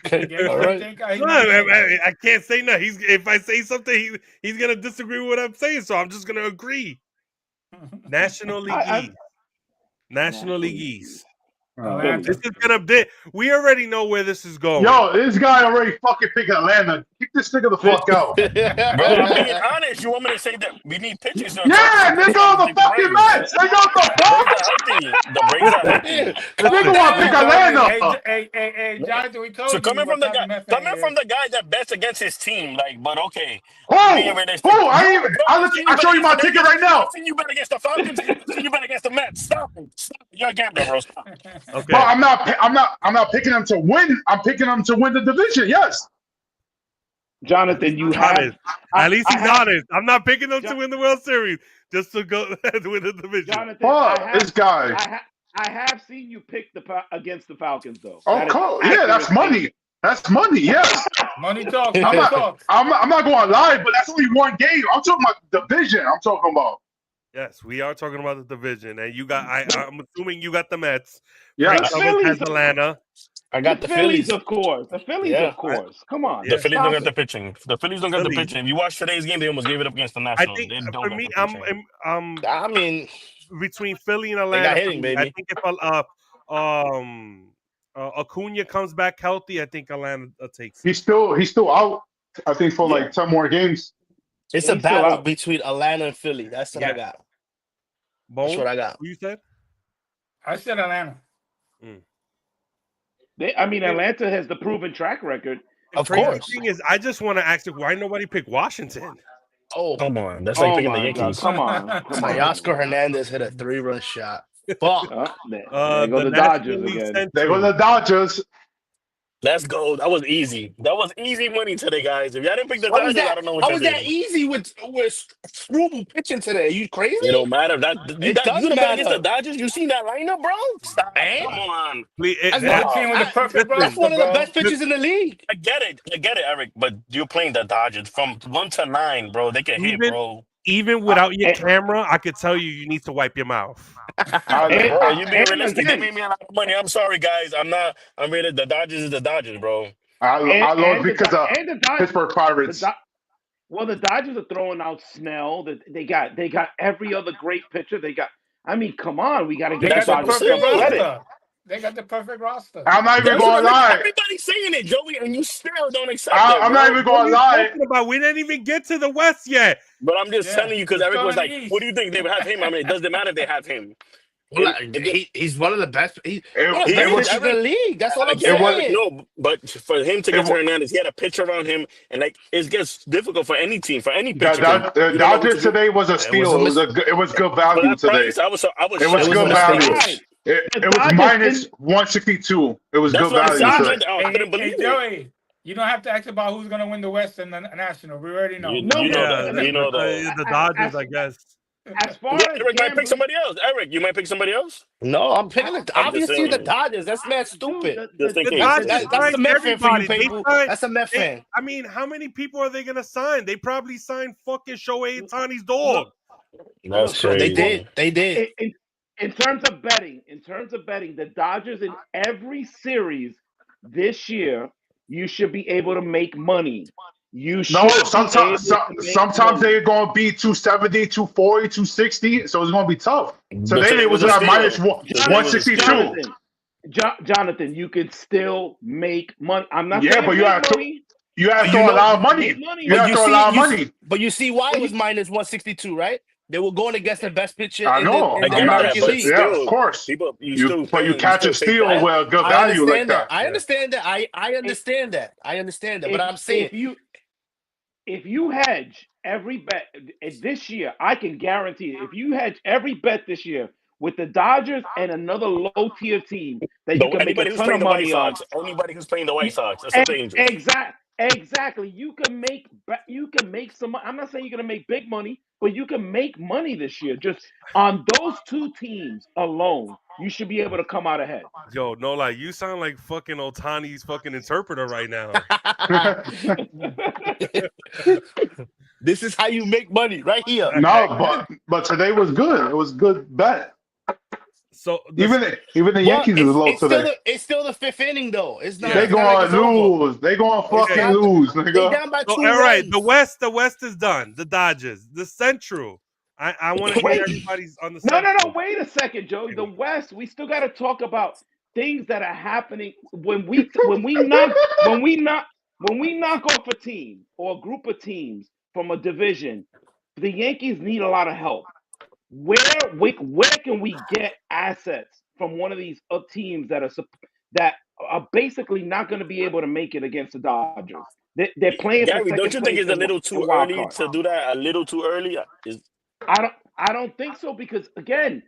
B: Okay. All right.
A: I can't say no. If I say something, he's gonna disagree with what I'm saying. So I'm just gonna agree. National League East. National League East. This is gonna be. We already know where this is going.
D: Yo, this guy already fucking picked Atlanta. Kick this nigga the fuck out.
F: Bro, I'm being honest. You want me to say that we need pitchers?
D: Yeah, nigga, the fucking Mets. Nigga, the fuck?
F: Braves are healthy. The Braves are healthy.
D: Nigga want to pick Atlanta.
C: Hey, Jonathan, we told
F: So
C: you.
F: coming from
C: what
F: the
C: type of
F: guy,
C: Mets
F: coming
C: fan
F: from the guy that bets against his team, like, but okay.
D: Who? I'll show you my ticket right now.
F: I've seen you bet against the Falcons. I've seen you bet against the Mets. Stop it. Stop it. You're a gambler, bro. Stop.
A: Okay.
D: But I'm not picking them to win. I'm picking them to win the division. Yes.
E: Jonathan, you have.
A: At least he's honest. I'm not picking them to win the World Series, just to go win the division.
E: Jonathan,
D: this guy.
E: I have seen you pick against the Falcons, though.
D: Oh, cool. Yeah, that's money. That's money. Yes.
C: Money talks.
D: I'm not going to lie, but that's only one game. I'm talking about division. I'm talking about.
A: Yes, we are talking about the division, and you got. I'm assuming you got the Mets.
D: Yes.
A: Frank has Atlanta.
B: I got the Phillies,
E: of course. The Phillies, of course. Come on.
F: The Phillies don't get the pitching. The Phillies don't get the pitching. If you watch today's game, they almost gave it up against the Nationals.
A: I think
F: They
A: for me,
B: I mean,
A: between Philly and Atlanta.
B: got hitting, baby.
A: I think if Acuna comes back healthy, I think Atlanta takes it.
D: He's still out. I think for like 10 more games.
B: It's a battle between Atlanta and Philly. That's what I got.
A: That's
B: what I got.
A: Who you said?
C: I said Atlanta.
E: Atlanta has the proven track record.
B: Of course.
A: The thing is, I just want to ask you, why nobody picked Washington?
B: Oh,
F: come on. That's like picking the Yankees.
E: Come on.
B: Oscar Hernandez hit a 3-run shot. Fuck.
E: There go the Dodgers again.
D: There go the Dodgers.
F: Let's go. That was easy. That was easy money today, guys. If y'all didn't pick the Dodgers, I don't know what
B: How was that easy with Struble pitching today? Are you crazy?
F: It don't matter. You
B: does matter
F: against the Dodgers? You seen that lineup, bro? Stop. Come on.
B: That's one of the best pitchers in the league.
F: I get it, Eric. But you're playing the Dodgers from 1 to 9, bro. They can hit, bro.
A: Even without your camera, I could tell you need to wipe your mouth.
F: Bro, you being realistic. They made me a lot of money. I'm sorry, guys. I'm really the Dodgers is the Dodgers, bro.
D: I love because of Pittsburgh Pirates.
E: The Dodgers are throwing out Snell. They got every other great pitcher. Come on, we got to get the Dodgers.
C: They got the perfect roster.
D: I'm not even going to lie.
F: Everybody's saying it, Joey, and you still don't accept it.
D: I'm not even going to lie.
A: We didn't even get to the West yet.
F: But I'm just telling you because Eric was like, "What do you think they would have him?" I mean, it doesn't matter if they have him.
B: He's one of the best. He's
F: in
B: the league. That's all I'm saying.
F: No, but for him to get to Hernandez, he had a pitcher around him, and it gets difficult for any team, for any pitcher.
D: The Dodgers today was a steal. It was good value today. It was good value. It was minus 162. It was good value.
F: I couldn't believe it.
C: Joey, you don't have to ask about who's going to win the West and the National. We already know.
F: You know that.
A: The Dodgers, I guess.
E: As far as
F: Eric might pick somebody else. Eric, you might pick somebody else?
B: No, I'm picking it. Obviously, the Dodgers. That's mad stupid.
F: That's
B: a Met fan for you people. That's a Met fan.
A: I mean, how many people are they going to sign? They probably signed fucking Shohei Ohtani's dog.
F: That's crazy.
B: They did.
E: In terms of betting, the Dodgers in every series this year, you should be able to make money. Sometimes
D: they're going to be 270, 240, 260, so it's going to be tough. Today it was at minus 162.
E: Jonathan, you could still make money. I'm not
D: saying but you have to throw a lot of money. You have to throw a lot of money.
B: But you see why it was minus 162, right? They were going against the best pitcher
D: in the American League. Yeah, of course. But you catch a steal with a good value like that.
B: I understand that. I understand that. But I'm saying
E: if you hedge every bet this year, I can guarantee it. If you hedge every bet this year with the Dodgers and another low-tier team that you can make a ton of money on.
F: Anybody who's playing the White Sox. That's dangerous.
E: Exactly. You can make some. I'm not saying you're gonna make big money, but you can make money this year. Just on those two teams alone, you should be able to come out ahead.
A: Yo, no lie, you sound like fucking Ohtani's fucking interpreter right now.
B: This is how you make money right here.
D: No, but today was good. It was good bet.
A: So
D: even the Yankees is low today.
B: It's still the fifth inning though. It's not.
D: They going to lose. They going to fucking lose, nigga.
B: They down by 2
A: all
B: runs.
A: right, the West is done. The Dodgers, the Central. I want to get everybody's on the Central.
E: No. Wait a second, Joey. The West. We still got to talk about things that are happening when we knock off a team or a group of teams from a division. The Yankees need a lot of help. Where can we get assets from one of these teams that are basically not going to be able to make it against the Dodgers? They're playing.
F: Gary, don't you think it's a little too early to do that? A little too early?
E: I don't think so because again,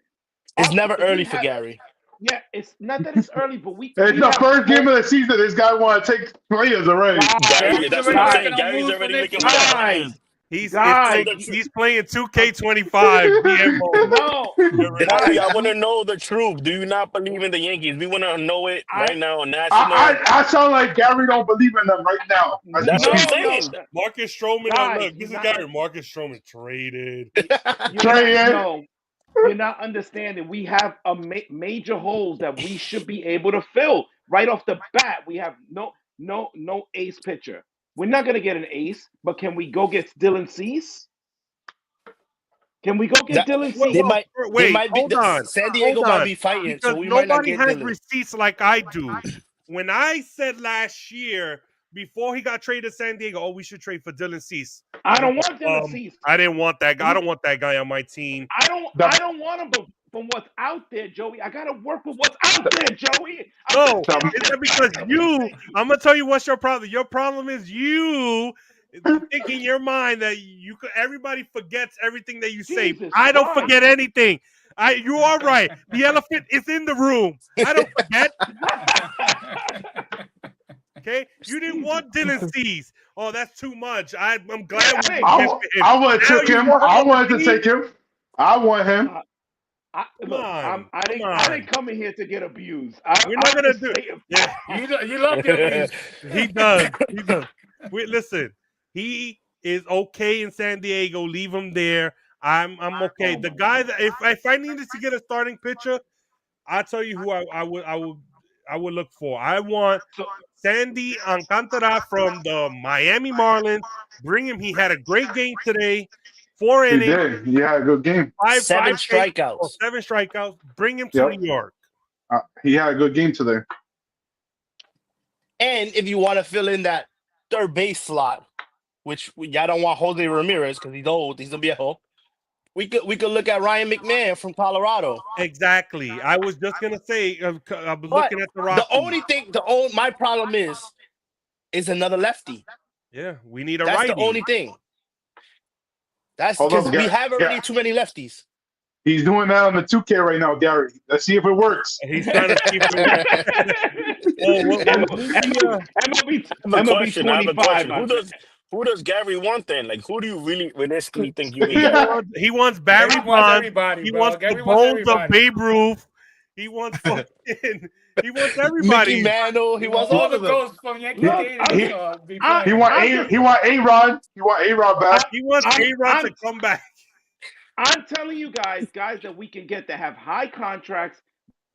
B: it's never early for Gary.
E: Yeah, it's not that it's early, but
D: it's the first game of the season. This guy want to take players already.
F: Gary, that's what I'm saying. Gary's already looking for players.
A: He's playing 2K25.
F: I want to know the truth. Do you not believe in the Yankees? We want to know it right now on national.
D: I sound like Gary don't believe in them right now.
F: That's what I'm saying.
A: Marcus Stroman. Look, this is Gary. Marcus Stroman traded.
E: No, you're not understanding. We have a major holes that we should be able to fill right off the bat. We have no ace pitcher. We're not going to get an ace, but can we go get Dylan Cease? Can we go get Dylan Cease?
A: Hold on.
B: San Diego might be fighting,
A: because
B: so we might not get
A: nobody has
B: Dylan.
A: receipts like I do. When I said last year, before he got traded to San Diego, we should trade for Dylan Cease.
E: I don't want Dylan Cease.
A: I didn't want that guy. I don't want that guy on my team.
E: I don't want him from what's out there, Joey. I got to work with what's out there, Joey.
A: No, it's because I'm going to tell you what's your problem. Your problem is you think in your mind that everybody forgets everything that you say. I don't forget anything. You are right. The elephant is in the room. I don't forget. Okay, you didn't want Dylan Cease. Oh, that's too much. I'm glad we
D: I wanted to take him. I wanted to take him. I want him.
E: I didn't come in here to get abused.
A: We're not gonna do it.
C: Yeah. You love the abuse.
A: He does. Listen, he is okay in San Diego. Leave him there. I'm okay. The guy that if I needed to get a starting pitcher, I'll tell you who I would look for. I want Sandy Alcantara from the Miami Marlins. Bring him. He had a great game today. 4 innings.
D: He did. He had a good game.
B: 7 strikeouts.
A: 7 strikeouts. Bring him to New York.
D: He had a good game today.
B: And if you want to fill in that third base slot, which y'all don't want Jose Ramirez because he's old, he's gonna be a hoe. We could look at Ryan McMahon from Colorado.
A: Exactly. I was just gonna say. I was looking at the roster.
B: My problem is another lefty.
A: Yeah, we need a righty.
B: That's the only thing. That's because we have already too many lefties.
D: He's doing that on the 2K right now, Gary. Let's see if it works.
A: He's trying to see if it works.
F: MLB 25. Who does Gary want then? Like, who do you really realistically think you need?
A: He wants Barry Bonds. He wants the bones of Babe Ruth. He wants he wants everybody.
B: Mickey Mantle. He wants all the ghosts from Yankee Stadium.
D: He want A-Rod. He want A-Rod back.
A: He wants A-Rod to come back.
E: I'm telling you guys that we can get to have high contracts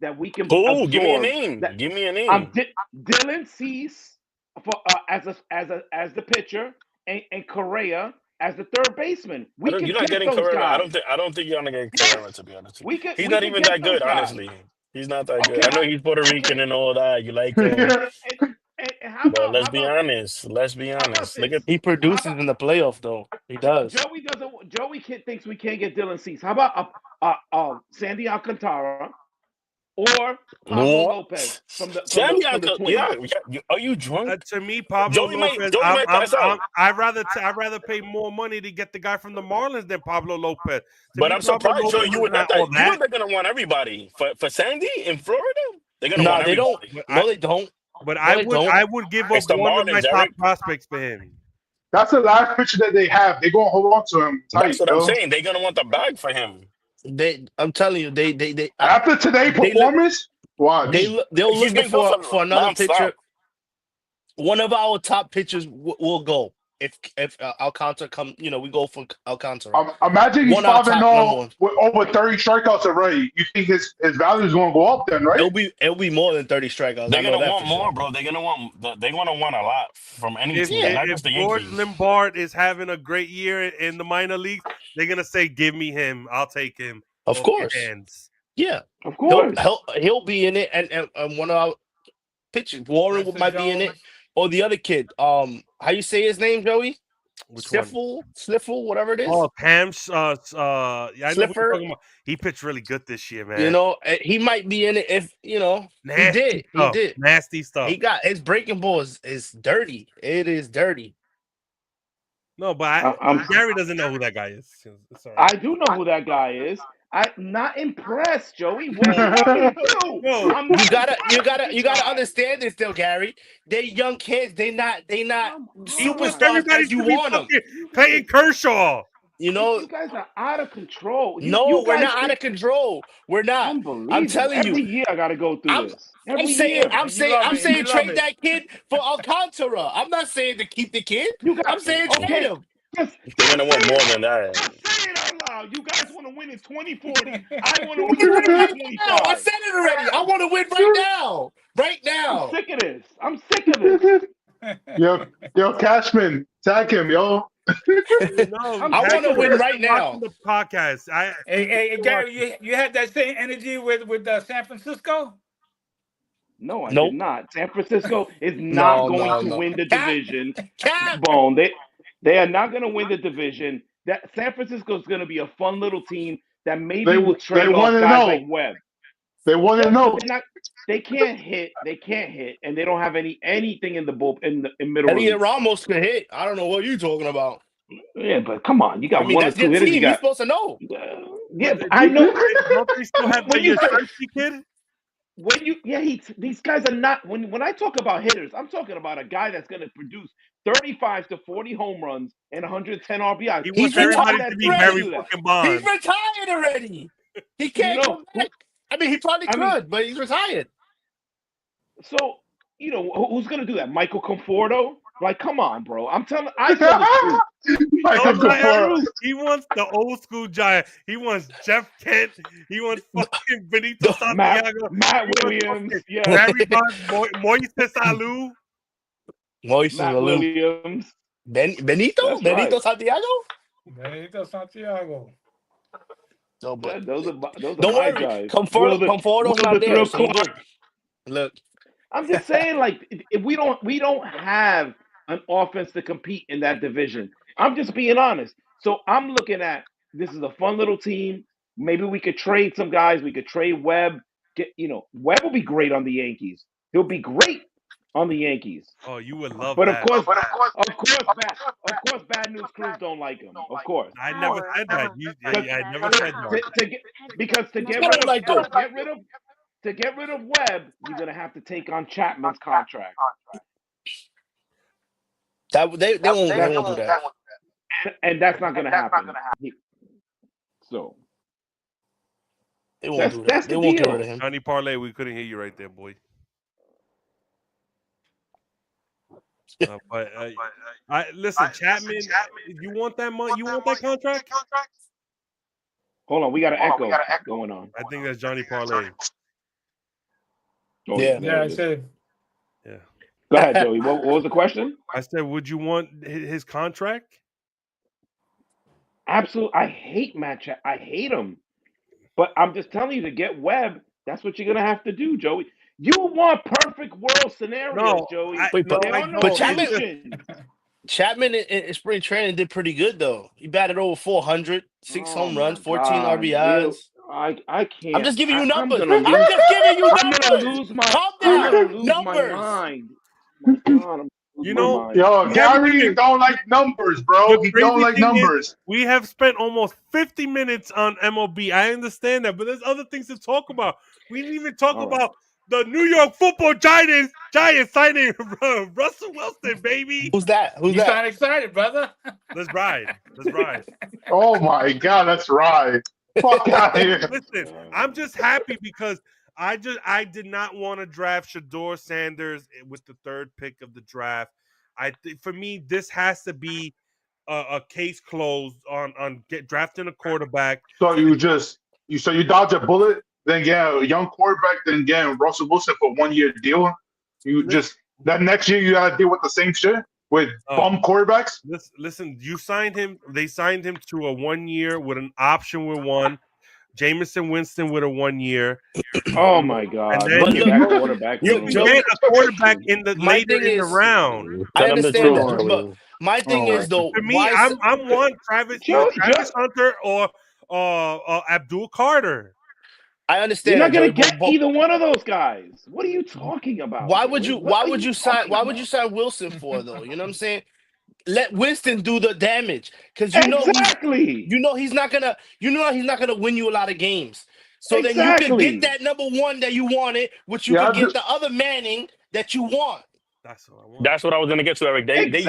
E: that we can absorb.
F: Give me a name. Give me a name.
E: Dylan Cease for as the pitcher and Correa as the third baseman.
F: You're not getting Correa. I don't think you're gonna get Correa, to be honest. He's not even that good, honestly. He's not that good. I know he's Puerto Rican and all that. You like him. But let's be honest. Look at
B: he produces in the playoff though. He does.
E: Joey thinks we can't get Dylan Cease. How about Sandy Alcantara or Pablo Lopez from the Twins?
F: Yeah. Are you drunk?
A: To me, Pablo Lopez. I'd rather pay more money to get the guy from the Marlins than Pablo Lopez.
F: But I'm surprised, Joe, you were not that. You know they're gonna want everybody for Sandy in Florida. They're gonna want everybody.
B: They don't.
A: But I would give up one of my top prospects for him.
D: That's the last pitcher that they have. They're gonna hold on to him.
F: That's what I'm saying. They're gonna want the bag for him.
B: I'm telling you, they
D: after today's performance,
B: they'll look for another pitcher. One of our top pitchers will go. if Alcantara come, we go for Alcantara.
D: Imagine he's 5-0 with over 30 strikeouts already. You think his value is going to go up then, right?
B: It'll be more than 30 strikeouts.
F: They're gonna want more, bro. They're gonna want a lot from any team, not just the Yankees.
A: Gordon Limbard is having a great year in the minor leagues, they're gonna say, "Give me him. I'll take him."
B: Of course.
A: Hands.
B: Yeah,
E: of course.
B: He'll be in it, and one of our pitchers, Warren might be in it, or the other kid. How you say his name, Joey? Sliffle, whatever it is.
A: Oh, Pam. Yeah, I know what you're talking about. He pitched really good this year, man.
B: He might be in it if
A: Nasty
B: he did
A: nasty stuff.
B: He got his breaking ball is dirty. It is dirty.
A: No, but Gary doesn't know who that guy is.
E: I do know who that guy is. I'm not impressed, Joey. What do you do?
B: You gotta understand this, though, Gary. They young kids. They not superstars as you want them.
A: Clayton Kershaw.
E: You guys are out of control.
B: We're not out of control. We're not. I'm telling you.
E: Every year I gotta go through this.
B: I'm saying trade that kid for Alcantara. I'm not saying to keep the kid. I'm saying trade him.
F: They're gonna want more than that.
E: Say it out loud. You guys want to win in 2040. I want to win in 2025.
B: I said it already. I want to win right now. Right now.
E: I'm sick of this.
D: Yo, Cashman, tag him, yo.
B: I want to win right now.
A: The podcast.
C: Hey, Gary, you had that same energy with San Francisco?
E: No, I did not. San Francisco is not going to win the division. Bone. They are not going to win the division. That San Francisco is going to be a fun little team that maybe will trade off guys like Webb.
D: They want to know.
E: They can't hit. And they don't have anything in the bullpen in middle.
B: Elliot Ramos can hit. I don't know what you're talking about.
E: Yeah, but come on, you got one or two hitters.
B: You're supposed to know.
E: Yeah, I know.
A: Don't they still have kid?
E: These guys are not. When I talk about hitters, I'm talking about a guy that's going to produce 35 to 40 home runs and 110 RBIs.
A: He wants everybody to be Barry fucking Bonds.
B: He's retired already. He can't come back. I mean, he probably could, but he's retired.
E: So, who's going to do that? Michael Conforto? Like, come on, bro. I tell the truth.
A: He wants the old school Giant. He wants Jeff Kent. He wants fucking Benito Santiago.
E: Matt Williams.
A: Barry Bonds. Moises Alou.
E: Matt Williams.
B: Benito? Benito Santiago?
C: Benito Santiago.
E: No, but those are
B: don't worry.
E: guys.
B: Conforto's not there. So look,
E: I'm just saying, like, if we don't have an offense to compete in that division. I'm just being honest. So I'm looking at this is a fun little team. Maybe we could trade some guys. We could trade Webb. Webb will be great on the Yankees. He'll be great on the Yankees.
A: Oh, you would love
E: but
A: that.
E: Of course, Bad News Crews don't like him. Of course.
A: I never said that. I never said that.
E: To get rid of Webb, you're gonna have to take on Chapman's contract.
B: They won't do that.
E: And that's not gonna happen. So
B: they won't do that. They won't get rid of him.
A: Johnny Parlay, we couldn't hear you right there, boy. Listen, Chapman, you want that money? You want that contract?
E: Hold on, we got an echo going on.
A: I think that's Johnny Parlay.
E: Oh,
C: yeah, I said.
A: Yeah.
E: Go ahead, Joey. What was the question?
A: I said, would you want his contract?
E: Absolutely. I hate Matt Chapman. I hate him. But I'm just telling you, to get Webb, that's what you're going to have to do, Joey. You want perfect world scenarios, Joey.
B: But Chapman in spring training did pretty good, though. He batted over 400, 6 home runs, 14 RBIs.
E: I can't.
B: I'm just giving you numbers. I'm just giving you numbers.
E: I'm gonna lose my mind.
D: Gary don't like numbers, bro. He don't like numbers.
A: We have spent almost 50 minutes on MLB. I understand that, but there's other things to talk about. We didn't even talk about the New York Football Giants signing Russell Wilson, baby.
B: Who's that?
C: You sound excited, brother.
A: Let's ride.
D: Oh my God, that's right. Fuck out of here.
A: Listen, I'm just happy because I did not want to draft Shador Sanders with the 3rd pick of the draft. For me, this has to be a case closed on drafting a quarterback.
D: So you dodge a bullet, then get a young quarterback, then get Russell Wilson for 1 year deal. That next year you gotta deal with the same shit with bum quarterbacks.
A: Listen, you signed him. They signed him to a 1 year with an option with one. Jameson Winston with a 1 year.
E: Oh my God!
A: And then
D: you
A: get a quarterback in the later in the round.
B: I understand that, but my thing is though,
A: for me, I'm one Travis Hunter or Abdul Carter.
B: I understand.
E: You're not gonna get either one of those guys. What are you talking about?
B: Why would you sign Wilson for though? You know what I'm saying? Let Winston do the damage because he's not gonna win you a lot of games. So then you can get that number one that you wanted, which you can get the other Manning that you want.
F: That's what I want. That's what I was gonna get to, Eric. They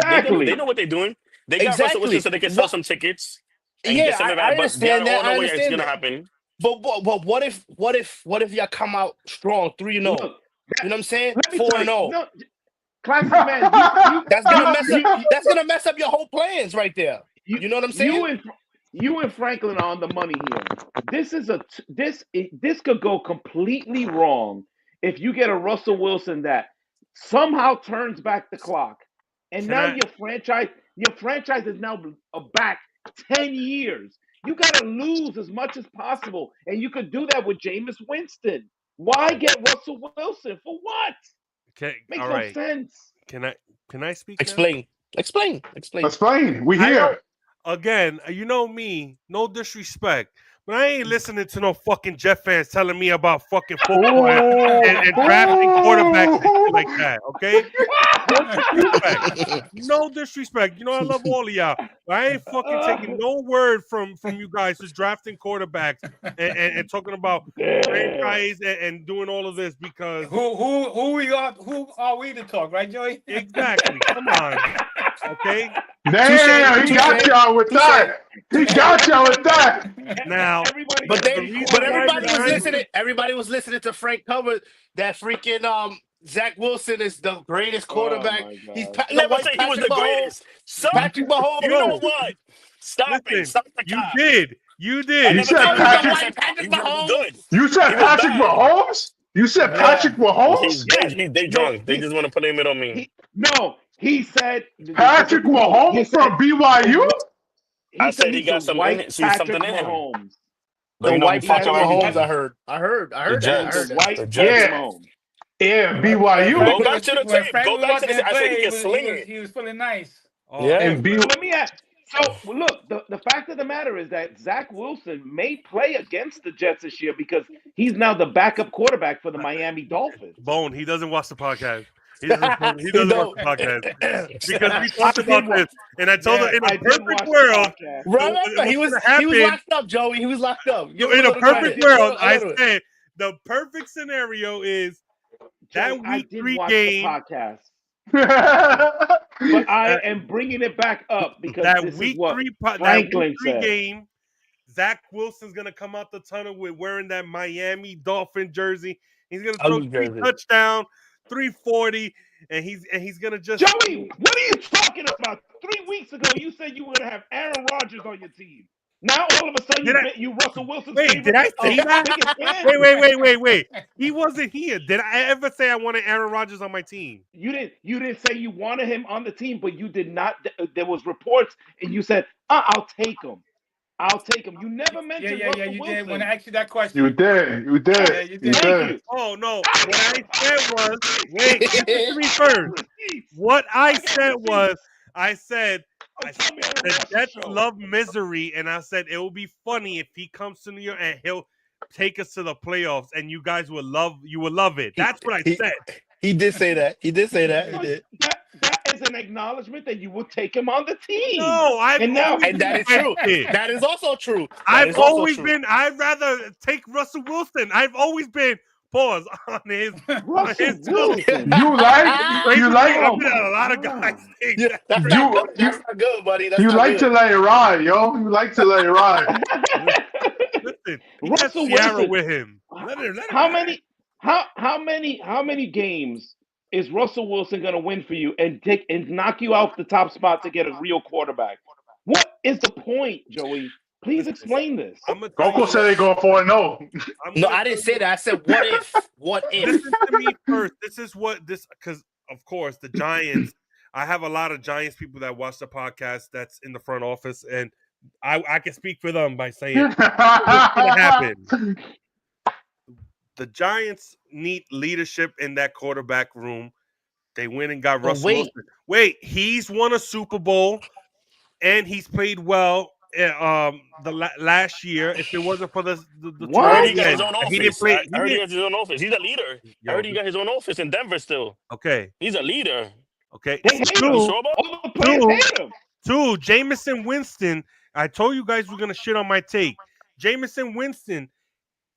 F: know what they're doing. They got Russell Wilson so they can sell some tickets.
B: Yeah, I understand that. I understand
F: it's gonna happen.
B: But what if y'all come out strong 3-0? You know what I'm saying? 4-0.
E: Classic man,
B: that's gonna mess up your whole plans right there. You know what I'm saying?
E: You and Franklin are on the money here. This could go completely wrong if you get a Russell Wilson that somehow turns back the clock, and your franchise is now back 10 years. You got to lose as much as possible, and you could do that with Jameis Winston. Why get Russell Wilson for what? Makes no sense.
A: Can I speak?
B: Explain.
D: We here.
A: Again, you know me, no disrespect, but I ain't listening to no fucking Jet fans telling me about fucking football and drafting quarterbacks and shit like that, okay? No disrespect. You know I love all of y'all. But I ain't fucking taking no word from you guys to drafting quarterbacks and talking about franchise and doing all of this because
C: who are we to talk, right, Joey?
A: Exactly. Come on. Okay.
D: Damn, he got y'all with that. He got y'all with that.
A: Now,
B: everybody was listening to Frank cover that freaking Zach Wilson is the greatest quarterback. He's
F: never say he was the greatest.
B: Patrick Mahomes.
F: You know what? Stop it. Stop the
A: cap. You did.
D: You said Patrick Mahomes. You said Patrick Mahomes. You said Patrick Mahomes.
F: They drunk. They just want to put him in on me.
E: He said
D: Patrick Mahomes from BYU.
F: I said he got something in him.
B: The white Patrick Mahomes. I heard
F: that.
D: Yeah, BYU.
F: Go back to the tape. Go back to the. I said he can sling it.
C: He was feeling nice.
D: And
E: let me ask. So look, the fact of the matter is that Zach Wilson may play against the Jets this year because he's now the backup quarterback for the Miami Dolphins.
A: Bone, he doesn't watch the podcast. He doesn't watch the podcast because we talked about this, and I told him in a perfect world.
B: Remember, he was locked up, Joey. He was locked up.
A: In a perfect world, I said the perfect scenario is that week 3 game.
E: Podcast. But I am bringing it back up because
A: that
E: this
A: week
E: is what
A: 3
E: Franklin said.
A: Game, Zach Wilson's gonna come out the tunnel with wearing that Miami Dolphin jersey. He's gonna throw 3 touchdowns, 340, and he's gonna just.
E: Joey, what are you talking about? 3 weeks ago, you said you were gonna have Aaron Rodgers on your team. Now all of a sudden you Russell Wilson's
A: favorite. Did I say that? Wait. He wasn't here. Did I ever say I wanted Aaron Rodgers on my team?
E: You didn't say you wanted him on the team, but you did not. There was reports, and you said, "I'll take him. I'll take him." You never mentioned Russell
C: you
E: Wilson.
C: did. When I asked you that question,
D: you did.
C: Yeah, you did.
E: Thank you.
A: Oh no! What I said was, wait, listen to me first. What I said was, the Jets love misery, and I said it will be funny if he comes to New York and he'll take us to the playoffs, and you guys will love it. That's what I said.
B: He did say that. He did.
E: That is an acknowledgement that you would take him on the team.
A: No,
B: and that is true. That is also true.
A: I'd rather take Russell Wilson. I've always been. Pause on his.
E: Wilson.
D: You like?
A: I've been a lot of guys.
B: That's not good, buddy.
D: You like to let it ride, yo. You like to let it ride.
A: Listen, he got Ciara with him. Let him
E: How many games is Russell Wilson going to win for you and knock you off the top spot to get a real quarterback? What is the point, Joey? Please explain this.
D: Coco said they go 4-0.
B: No, I didn't say that. I said, what if? What if?
A: Listen to me first. Because, of course, the Giants, I have a lot of Giants people that watch the podcast that's in the front office, and I can speak for them by saying what's going to happen. The Giants need leadership in that quarterback room. They went and got Russell Wilson. Wait, he's won a Super Bowl, and he's played well last year. If it wasn't for the
F: I heard he got his own office. He has his own office. He's a leader. I heard he got his own office in Denver still.
A: Okay.
F: He's a leader.
A: Okay. Two, Jameson Winston. I told you guys we're going to shit on my take. Jameson Winston,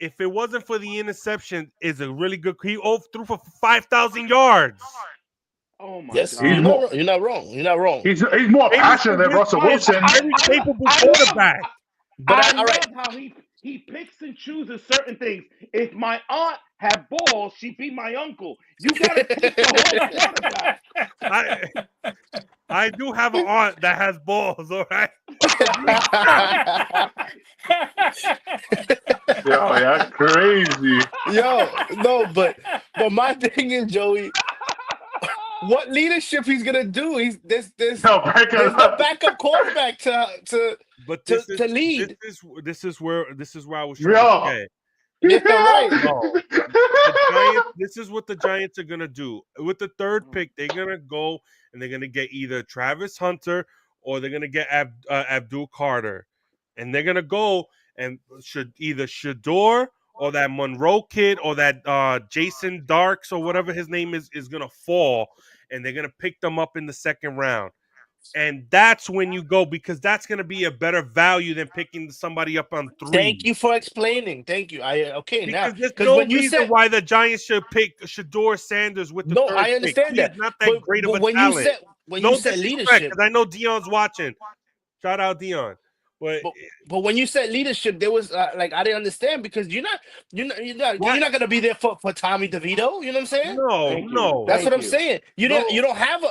A: if it wasn't for the interception, is a really good. He threw for 5,000 yards.
E: Oh my
B: God! You're not wrong. You're not wrong.
D: He's more passionate than Russell Wilson.
A: Very capable quarterback.
E: But I love how he picks and chooses certain things. If my aunt had balls, she'd be my uncle. You gotta pick the whole quarterback.
A: I do have an aunt that has balls. All right.
D: Yo, that's crazy.
B: Yo, no, but my thing is, Joey, what leadership he's gonna do? There's no backup quarterback to lead.
A: This is where I was trying to say.
B: Yeah, right.
A: This is what the Giants are gonna do with the third pick. They're gonna go and they're gonna get either Travis Hunter or they're gonna get Abdul Carter, and they're gonna go and either Shador or that Monroe kid or that Jason Darks or whatever his name is gonna fall, and they're gonna pick them up in the second round. And that's when you go, because that's going to be a better value than picking somebody up on 3.
B: Thank you for explaining. Thank you.
A: Because there's no reason why the Giants should pick Shador Sanders with the third
B: I understand
A: pick.
B: that.
A: He's not that great of a talent.
B: When you said leadership,
A: because I know Dion's watching. Shout out Dion. But
B: when you said leadership, there was I didn't understand, because you're not going to be there for Tommy DeVito. You know what I'm saying?
A: No.
B: That's what I'm saying. You don't have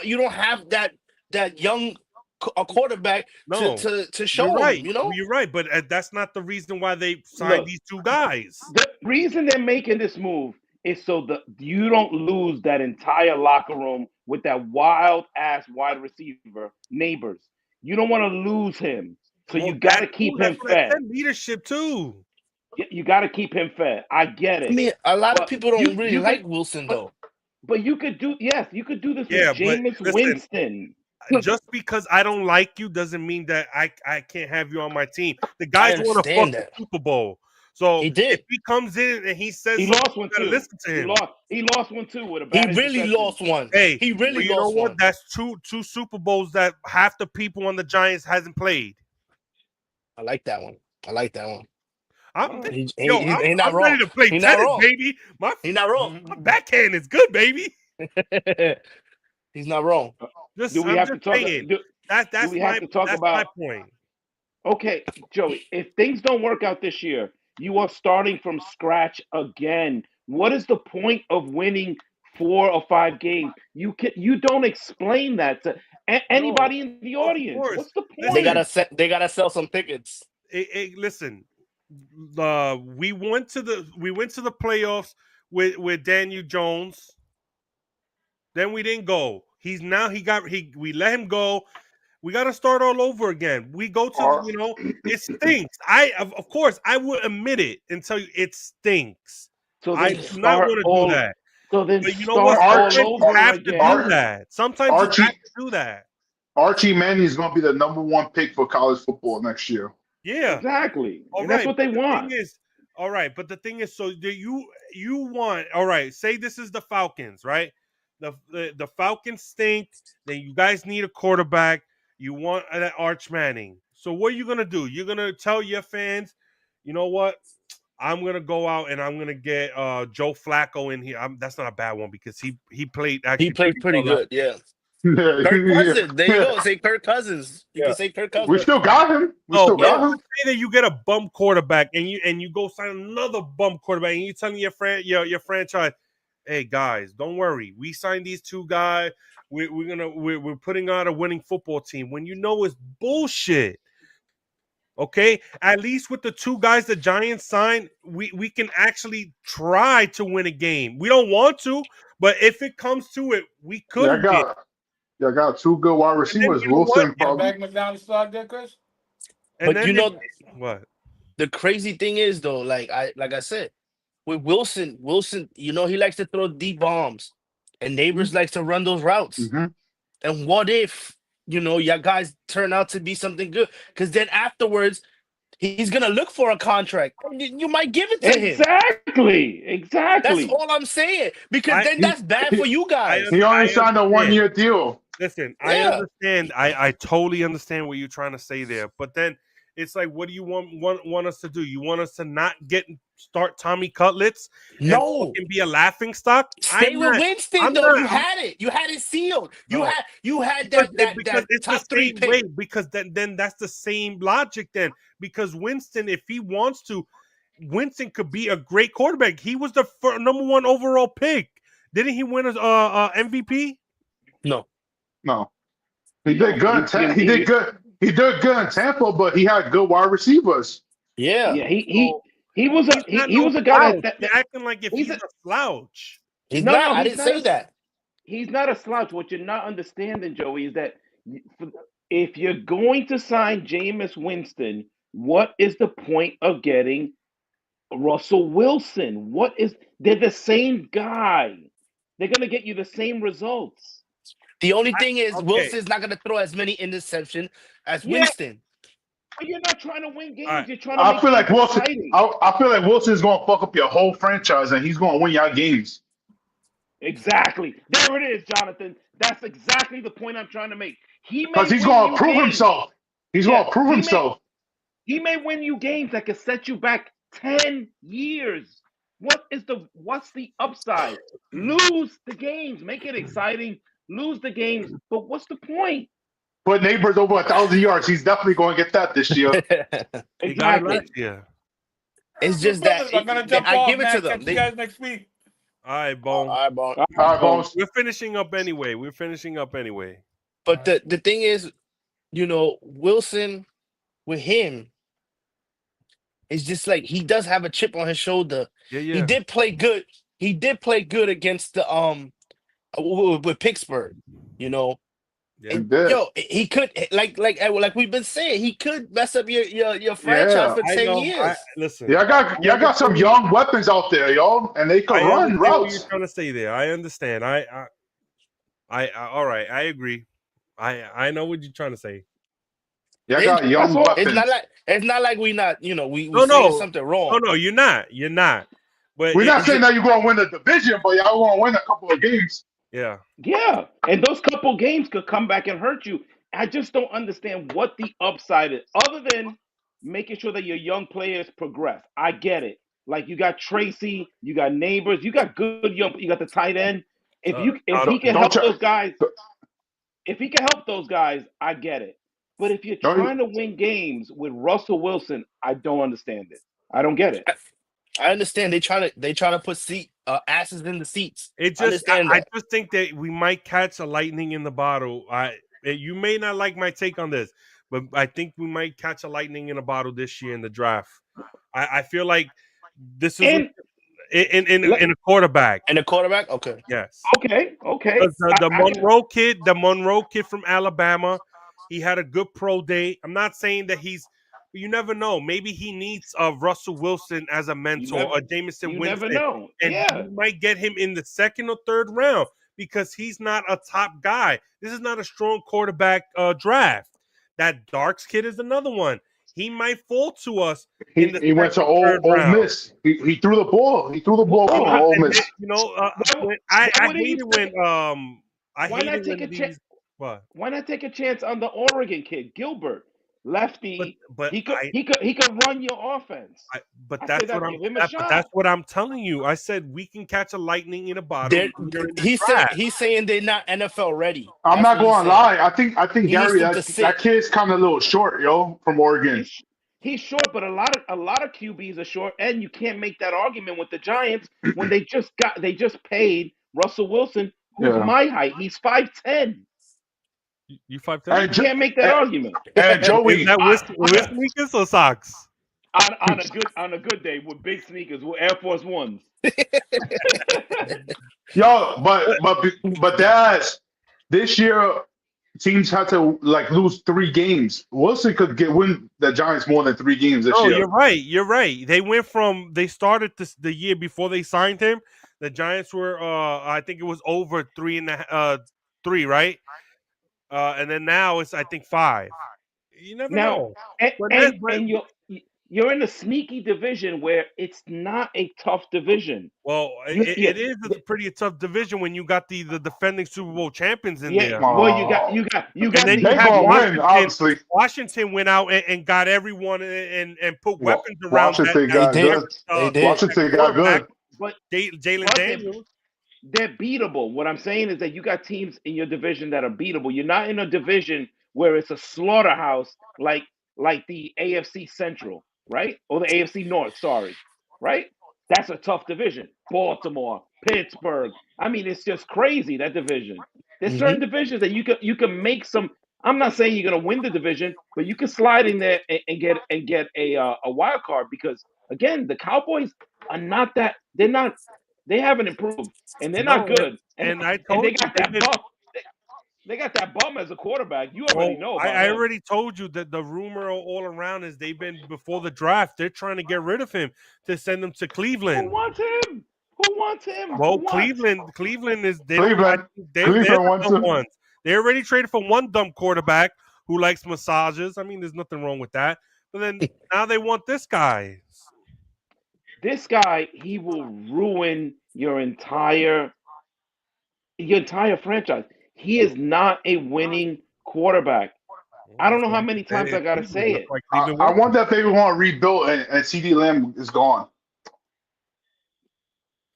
B: that young quarterback to show him, you know?
A: You're right, but that's not the reason why they signed these two guys.
E: The reason they're making this move is so that you don't lose that entire locker room with that wild-ass wide receiver, Neighbors. You don't want to lose him, so you got to keep him fed.
A: Leadership, too.
E: You got to keep him fed. I get it.
B: I mean, a lot of people don't really like Wilson, though.
E: But you could do this with Jameis Winston.
A: Just because I don't like you doesn't mean that I can't have you on my team. The guys want to fuck the Super Bowl. So if he comes in and he says
E: he lost one too,
A: listen to him.
E: He lost one too with a bad.
B: He really lost one.
A: Hey,
B: he really
A: you
B: lost
A: know what?
B: one.
A: That's two Super Bowls that half the people on the Giants hasn't played.
B: I like that one.
A: I'm
B: not wrong.
A: ready to play tennis, baby.
B: He's not wrong.
A: My backhand is good, baby.
B: He's not wrong.
E: Do we have to talk?
A: That's my point.
E: Okay, Joey, if things don't work out this year, you are starting from scratch again. What is the point of winning 4 or 5 games? You don't explain that to anybody in the audience. What's the point?
B: They gotta sell some tickets.
A: Listen, we went to the playoffs with Daniel Jones. Then we didn't go. We let him go. We got to start all over again. We go to, it stinks. Of course, I would admit it and tell you it stinks.
E: So
A: I do not want to do that.
E: So then,
A: but you know what? You have to do that. Sometimes you have to do that.
D: Archie Manning is going to be the number 1 pick for college football next year.
A: Yeah,
E: exactly. That's what they want.
A: All right, but the thing is, so do you want? All right, say this is the Falcons, right? The Falcons stink. Then you guys need a quarterback. You want an Arch Manning. So what are you gonna do? You're gonna tell your fans, you know what? I'm gonna go out and I'm gonna get Joe Flacco in here. That's not a bad one because he played
B: pretty good. Yeah. Kirk Cousins. There you go. Say Kirk Cousins. You can say Kirk Cousins.
D: We still got him.
A: Say that you get a bum quarterback and you go sign another bum quarterback and you telling your franchise, hey guys, don't worry. We signed these two guys. We're putting out a winning football team when you know it's bullshit. Okay, at least with the two guys the Giants signed, we can actually try to win a game. We don't want to, but if it comes to it, we could win.
D: I got two good wide receivers. Wilson probably.
C: Back McDonald's slot there, Chris.
B: But you know
A: what?
B: The crazy thing is though, like I said, with Wilson, you know he likes to throw deep bombs, and Neighbors likes to run those routes.
D: Mm-hmm.
B: And what if your guys turn out to be something good? Because then afterwards, he's gonna look for a contract. You might give it to him.
E: Exactly.
B: That's all I'm saying. Because then that's bad for you guys.
D: He only signed a 1-year deal.
A: Listen, I understand. I totally understand what you're trying to say there. But then it's like, what do you want us to do? You want us to not start Tommy Cutlets?
B: No,
A: and be a laughing stock.
B: Stay with Winston though. You had it. You had it sealed. You had that top 3 pick.
A: Because then that's the same logic then. Because Winston, if he wants to, Winston could be a great quarterback. He was the number 1 overall pick. Didn't he win MVP?
B: No.
D: He did good. He did good. He did good in Tampa, but he had good wide receivers.
B: Yeah.
E: He was a guy that
A: acting like if he's a slouch.
B: He's not. I didn't say that.
E: He's not a slouch. What you're not understanding, Joey, is that if you're going to sign Jameis Winston, what is the point of getting Russell Wilson? They're the same guy. They're gonna get you the same results.
B: The only thing is, Wilson's not going to throw as many interceptions as Winston.
E: But you're not trying to win games.
A: Right.
E: You're trying to.
D: I feel like Wilson. I feel like Wilson's going to fuck up your whole franchise, and he's going to win y'all games.
E: Exactly. There it is, Jonathan. That's exactly the point I'm trying to make.
D: Because he's going to prove himself. He's going to prove himself.
E: He may win you games that could set you back 10 years. What's the upside? Lose the games. Make it exciting. Lose the games, but what's the point?
D: But Neighbors over 1,000 yards. He's definitely going to get that this year.
E: Exactly.
A: Yeah.
B: It's just that
C: I'm gonna jump
B: I
C: off,
B: give it
C: man.
B: to them.
C: Catch you guys next week.
A: All right, Bone.
B: All right,
D: Bones.
A: We're finishing up anyway.
B: But the thing is, Wilson with him, it's just like he does have a chip on his shoulder.
A: Yeah.
B: He did play good. He did play good against the with Pittsburgh,
A: Yeah.
B: And, he could like we've been saying, he could mess up your franchise for 10 years.
A: Listen,
D: y'all got some young weapons out there, y'all, and they can run routes.
A: What you're trying to say there, I understand. I all right, I agree. I know what you're trying to say.
D: Y'all got young weapons.
B: It's not like we not we saying something wrong.
A: No, you're not. But
D: we're not saying that you're going to win the division, but y'all going to win a couple of games.
A: Yeah,
E: and those couple games could come back and hurt you. I just don't understand what the upside is, other than making sure that your young players progress. I get it. Like you got Tracy, you got Neighbors, you got good young. You got the tight end. If he can help those guys, I get it. But if you're trying to win games with Russell Wilson, I don't understand it. I don't get it.
B: I understand they try to put asses in the seats.
A: I just think that we might catch a lightning in the bottle. You may not like my take on this, but I think we might catch a lightning in a bottle this year in the draft. I feel like this is in a quarterback.
B: In a quarterback, okay.
A: Yes.
E: Okay.
A: The Monroe kid from Alabama, he had a good pro day. I'm not saying that you never know. Maybe he needs Russell Wilson as a mentor, or Jameson Winston.
E: You never know.
A: And you might get him in the 2nd or 3rd round because he's not a top guy. This is not a strong quarterback draft. That Darks kid is another one. He might fall to us.
D: He went to Ole Miss. He threw the ball. He threw the ball to Ole Miss.
A: I hate it when
E: Why not take a chance on the Oregon kid, Gilbert? Lefty, but he could run your offense.
A: That's what I'm telling you. I said we can catch a lightning in a bottle.
B: He's saying they're not NFL ready.
D: I'm not going to lie. I think Gary, that kid's kind of a little short, from Oregon.
E: He's short, but a lot of QBs are short, and you can't make that argument with the Giants when they just paid Russell Wilson, who's my height. He's 5'10".
A: You 5'10"?
E: You can't make that argument.
D: And Joey,
A: is that with sneakers or socks?
E: On a good day with big sneakers with Air Force Ones.
D: Yo, but that's this year. Teams had to lose 3 games. Wilson could win the Giants more than 3 games this year.
A: You're right. You're right. They started the year before they signed him. The Giants were I think it was over 3, right? And then now it's I think 5. You never know.
E: And you're in a sneaky division where it's not a tough division.
A: Well, it is a pretty tough division when you got the defending Super Bowl champions in there.
E: Well, you got.
A: And then you have Washington. Obviously, Washington went out and got everyone and put weapons around.
D: Washington got good. Washington got good.
E: But
A: Jalen Daniels.
E: They're beatable. What I'm saying is that you got teams in your division that are beatable. You're not in a division where it's a slaughterhouse like the AFC Central, right? Or the AFC North, sorry, right? That's a tough division. Baltimore, Pittsburgh. I mean, it's just crazy, that division. There's certain divisions that you can make some. I'm not saying you're gonna win the division, but you can slide in there and get a wild card because again, the Cowboys are not that. They haven't improved, and they're not good. And they got that bum. They got that bum as a quarterback. You already know.
A: I already told you that the rumor all around is they've been before the draft. They're trying to get rid of him to send him to Cleveland.
E: Who wants him?
A: Well, Cleveland is
D: Cleveland
A: wants him. They already traded for one dumb quarterback who likes massages. I mean, there's nothing wrong with that. But then now they want this guy.
E: This guy, he will ruin your entire franchise. He is not a winning quarterback. I don't know how many times I gotta say it.
D: I wonder if they want to rebuild and CD Lamb is gone.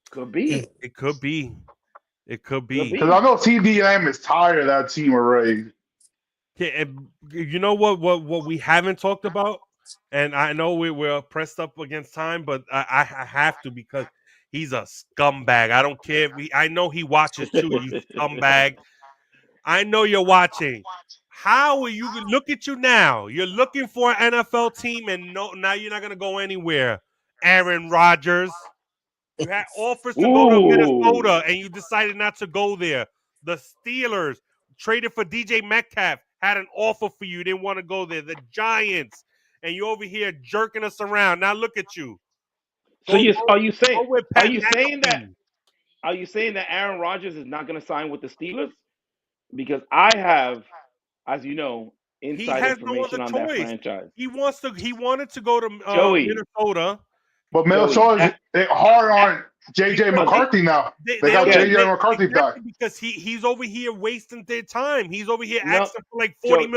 E: Could be.
A: It could be.
D: Because I know CD Lamb is tired of that team already.
A: Yeah, you know what we haven't talked about, and I know we're pressed up against time, but I have to because he's a scumbag. I don't care. I know he watches too. You scumbag. I know you're watching. How are you? Look at you now. You're looking for an NFL team, and now you're not gonna go anywhere. Aaron Rodgers. You had offers to go to Minnesota, and you decided not to go there. The Steelers traded for DJ Metcalf, had an offer for you, didn't want to go there. The Giants, and you over here jerking us around. Now look at you.
E: Are you saying that Aaron Rodgers is not going to sign with the Steelers? Because I have, as you know, inside information on that franchise.
A: He wanted to go to Minnesota.
D: But Minnesota's hard on JJ McCarthy now. They got JJ McCarthy back.
A: Because he's over here wasting their time. He's over here asking for like 40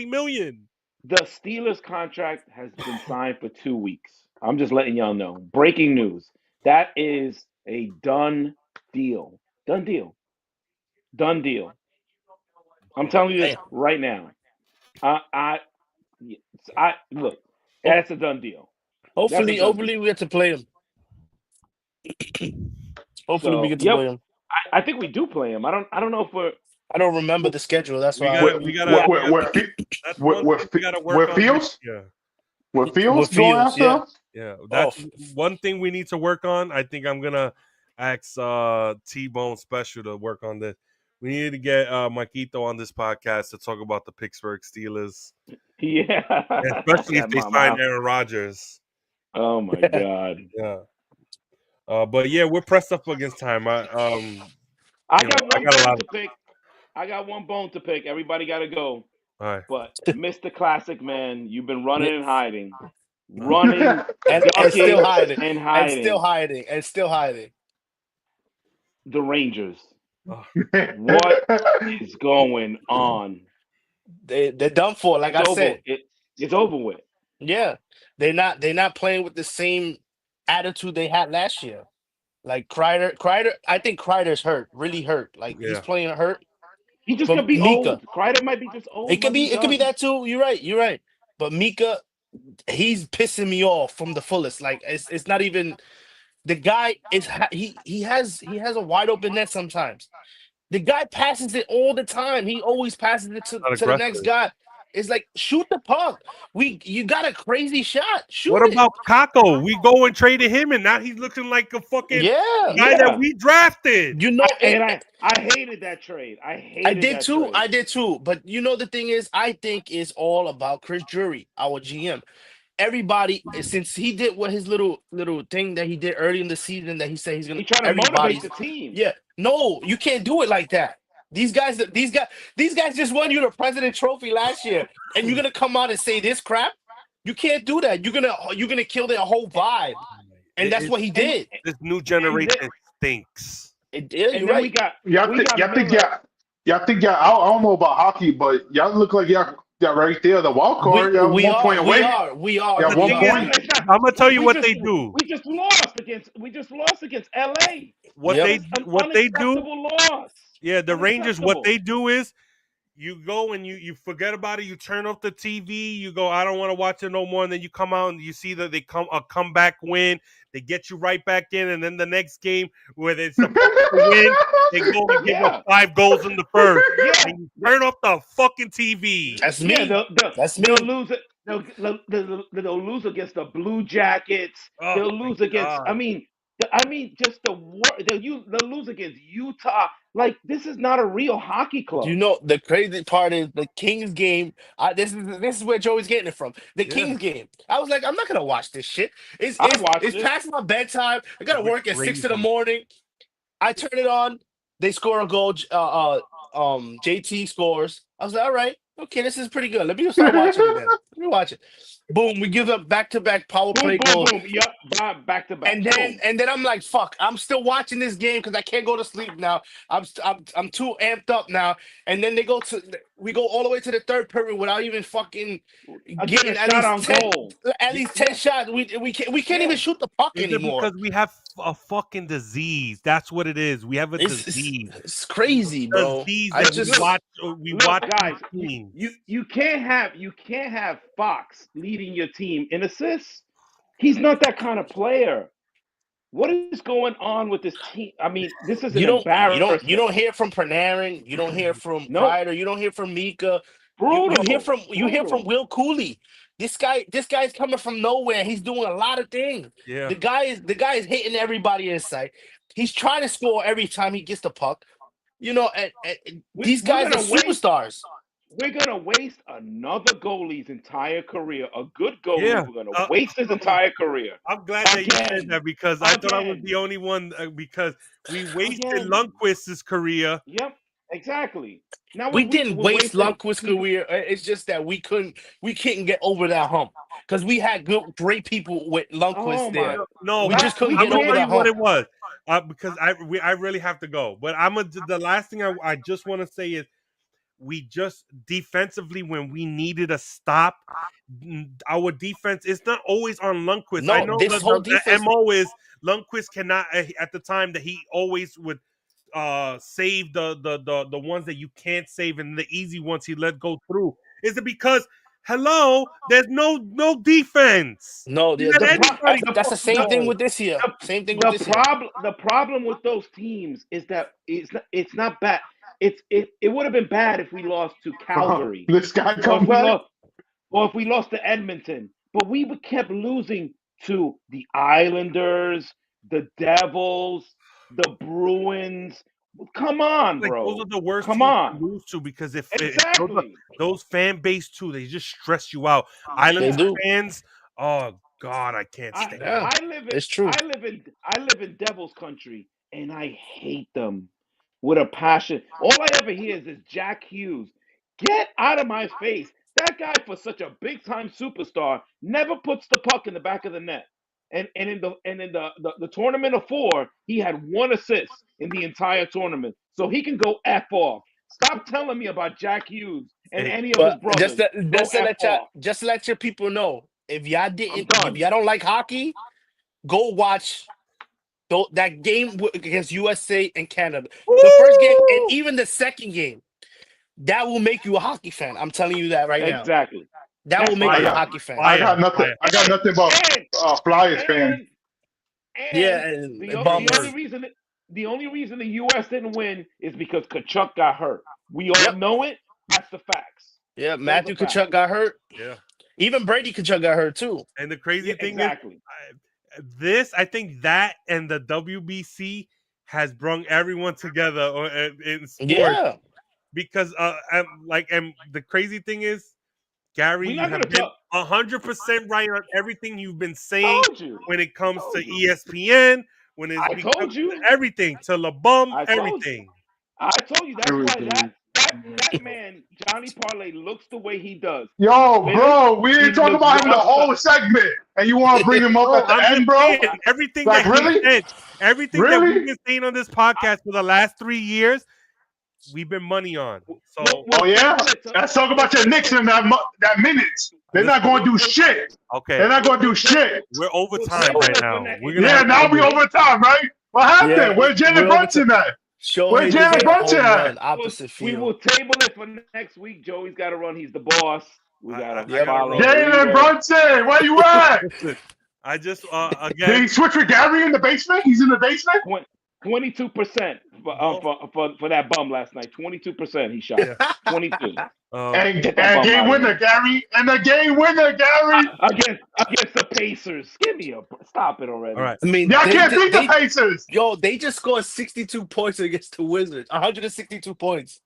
A: million.
E: The Steelers contract has been signed for 2 weeks. I'm just letting y'all know. Breaking news. That is a done deal. Done deal. I'm telling you this right now. Look, that's a done deal.
B: Hopefully we get to play him. Hopefully we get to play him.
E: I think we do play him. I don't know if
B: I don't remember the schedule. That's why
A: we gotta work
D: Fields.
A: Yeah.
D: With Fields going after?
A: Yeah, that's one thing we need to work on. I think I'm gonna ask T-Bone Special to work on this. We need to get Marquito on this podcast to talk about the Pittsburgh Steelers.
E: Yeah,
A: especially if they sign Aaron Rodgers.
E: Oh my God.
A: Yeah. But yeah, we're pressed up against time. I
E: got one bone to pick. Everybody got to go.
A: All right.
E: But Mr. Classic Man, you've been running and hiding, and
B: still hiding,
E: and still hiding. The Rangers. What is going on?
B: They're done for. Like I said,
E: it's over with.
B: Yeah, they're not playing with the same attitude they had last year. Like Kreider. I think Kreider's hurt, really hurt. Like he's playing hurt.
E: He just could be old. Kreider might be just old.
B: It could be that too. You're right. But Mika, he's pissing me off from the fullest. Like it's not even the guy is he has a wide open net sometimes. The guy passes it all the time. He always passes it to the next guy. It's like, shoot the puck. You got a crazy shot. Shoot
A: What
B: it.
A: about Kako? We go and traded him, and now he's looking like a fucking guy that we drafted.
E: You know, I hated that trade. I
B: did too. But you know, the thing is, I think it's all about Chris Drury, our GM. Everybody, since he did what his little thing that he did early in the season, that he said he's gonna
E: try to motivate the team.
B: Yeah, no, you can't do it like that. These guys just won you the President Trophy last year, and you're gonna come out and say this crap? You can't do that. You're gonna kill their whole vibe, and that's what he did.
A: This new generation stinks.
B: It did.
E: You're right.
D: I don't know about hockey, but y'all look like y'all right there, the wild card.
B: We are.
D: At one point,
A: I'm gonna tell you what they do.
E: We just lost against LA.
A: What they do.
E: Loss.
A: Yeah, the Rangers. What they do is you go and you forget about it. You turn off the TV. You go, I don't want to watch it no more. And then you come out and you see that they a comeback win. They get you right back in, and then the next game where they're supposed to win, they go and give up 5 goals in the first. And you turn off the fucking TV.
B: That's me. That's me.
E: They'll lose it. They'll lose against the Blue Jackets. They'll lose against. God. I mean, just they'll lose against Utah. Like, this is not a real hockey club.
B: You know, the crazy part is the Kings game. This is where Joey's getting it from. The Kings game. I was like, I'm not gonna watch this shit. It's past my bedtime. I gotta work at 6 in the morning. I turn it on. They score a goal. JT scores. I was like, all right, okay, this is pretty good. Let me start watching it then. Let me watch it. Boom, we give up back-to-back power play goals.
E: Boom. Yep, back-to-back.
B: And then I'm like, fuck, I'm still watching this game because I can't go to sleep now. I'm too amped up now. And then we go all the way to the third period without even fucking getting at least 10 shots. We can't even shoot the puck anymore.
A: Because we have a fucking disease. That's what it is. We have a disease.
B: It's crazy, bro.
A: We watch
E: guys. You can't have Fox leading your team in assists. He's not that kind of player. What is going on with this team? I mean, this is embarrassing.
B: You don't hear from Panarin. You don't hear from Kreider. You don't hear from Mika. You hear from Will Cooley. This guy's coming from nowhere. He's doing a lot of things.
A: Yeah.
B: The guy is hitting everybody in sight. He's trying to score every time he gets the puck. You know, and these guys are superstars.
E: We're going to waste another goalie's entire career. A good goalie, we're going to waste his entire career.
A: I'm glad that you said that because I thought I was the only one because we wasted Lundqvist's career.
E: Yep, exactly. Now
B: we didn't waste Lundqvist's career. It's just that we couldn't get over that hump because we had great people with Lundqvist there.
A: No,
B: we just couldn't get over that hump.
A: What it was because I really have to go. But the last thing I just want to say is, we just defensively, when we needed a stop, our defense is not always on Lundqvist.
B: No,
A: I know
B: this whole defense,
A: MO is Lundqvist cannot at the time that he always would save the ones that you can't save and the easy ones he let go through. Is it because there's no defense?
B: No, that's the same thing with this year. Same thing with this year.
E: The problem with those teams is that it's not bad. It would have been bad if we lost to Calgary.
D: This guy
E: or if we lost to Edmonton. But we kept losing to the Islanders, the Devils, the Bruins. Come on, bro.
A: Those are the worst
E: teams
A: to lose to because if those fan base too, they just stress you out. Islanders fans, oh God, I can't stand them.
B: It's true.
E: I live in Devils country, and I hate them with a passion. All I ever hear is Jack Hughes. Get out of my face. That guy, for such a big-time superstar, never puts the puck in the back of the net. And in the tournament of 4, he had 1 assist in the entire tournament. So he can go F off. Stop telling me about Jack Hughes and any of his brothers.
B: Just to let your people know, if y'all don't like hockey, go watch that game against USA and Canada. The first game and even the second game, that will make you a hockey fan. I'm telling you that right now.
E: Exactly.
B: That will make you a hockey fan.
D: I got nothing. I got nothing but Flyers fan.
B: And
E: the only reason the U.S. didn't win is because Kachuk got hurt. We all know it. That's the facts.
B: Yeah, Matthew Kachuk got hurt.
A: Yeah.
B: Even Brady Kachuk got hurt too.
A: And the crazy thing is, I think that and the WBC has brought everyone together in sports.
B: Yeah.
A: Because and the crazy thing is, Gary, you have been 100% right on everything you've been saying when it comes to ESPN, when it comes to everything, to LeBum, everything.
E: I told you that's why that man, Johnny Parlay, looks the way he does.
D: Yo, bro, we didn't talk about him the whole segment, and you want to bring him up at the end, bro?
A: Everything that he said, everything that we've been saying on this podcast for the last 3 years, we've been money on. So,
D: let's talk about your Knicks in that minutes. They're not going to do shit.
A: Okay,
D: they're not going to do shit.
A: We're overtime right now.
D: Now we overtime, right? What happened?
B: Yeah,
D: Where's Janet Brunson at? Where's Janet Brunson at?
B: Opposite field.
E: We will table it for next week. Joey's got to run. He's the boss. We got to follow.
D: Janet Brunson, where you at?
A: I just again.
D: Did he switch with Gary in the basement? He's in the basement.
E: 22% for that bum last night. 22% he shot. 22.
D: And game winner, Gary. And the game winner, Gary.
E: Against the Pacers. Give me stop it already.
A: All right.
B: I mean,
D: y'all can't beat the Pacers.
B: Yo, they just scored 62 points against the Wizards. 162 points.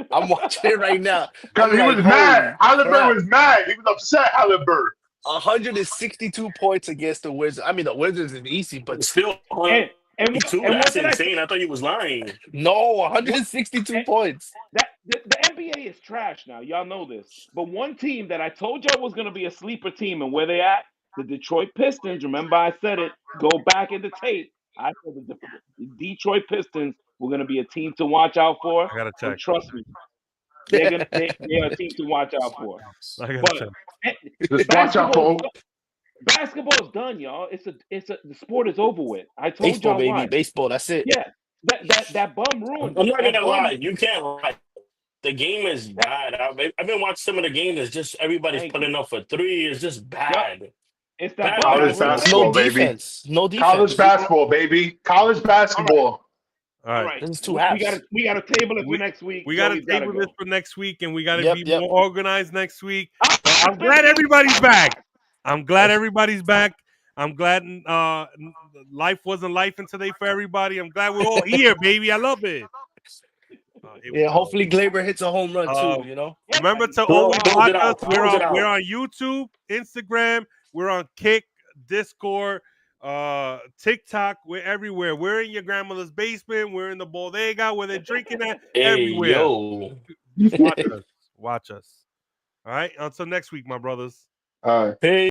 B: I'm watching it right now.
D: Because he was mad. Halliburton was mad. He was upset, Halliburton.
B: 162 points against the Wizards. I mean, the Wizards is easy, but
F: still. And that's insane. I thought you was lying.
B: No, 162 points.
E: The NBA is trash now. Y'all know this. But one team that I told y'all was going to be a sleeper team, and where they at? The Detroit Pistons. Remember I said it. Go back in the tape. I said the Detroit Pistons were going to be a team to watch out for.
A: I got to check.
E: And trust me. They're a team to watch out for.
A: I got to check.
D: Just watch out for.
E: Basketball's done, y'all. The sport is over with. I told
B: baseball,
E: y'all
B: baby.
E: why.
B: Baseball, that's it.
E: Yeah. That bum ruined.
F: I'm not gonna lie. You can't lie. The game is bad. I've been watching some of the games. It's just everybody's pulling up for three. It's just bad.
E: Yep. It's that
D: college basketball, baby.
B: No defense.
D: College basketball, baby. College basketball.
A: All right.
B: This is two halves.
E: We got to table it for next week.
A: We got to table this for next week, and we got to be more organized next week. I'm glad everybody's back. I'm glad life wasn't life today for everybody. I'm glad we're all here, baby. I love it.
B: Hopefully Glaber hits a home run too. You know.
A: Remember to always watch us. We're on YouTube, Instagram. We're on Kick, Discord, TikTok. We're everywhere. We're in your grandmother's basement. We're in the bodega where they're drinking at. Everywhere.
F: Yo.
A: Watch us. All right. Until next week, my brothers.
D: All right.
F: Hey.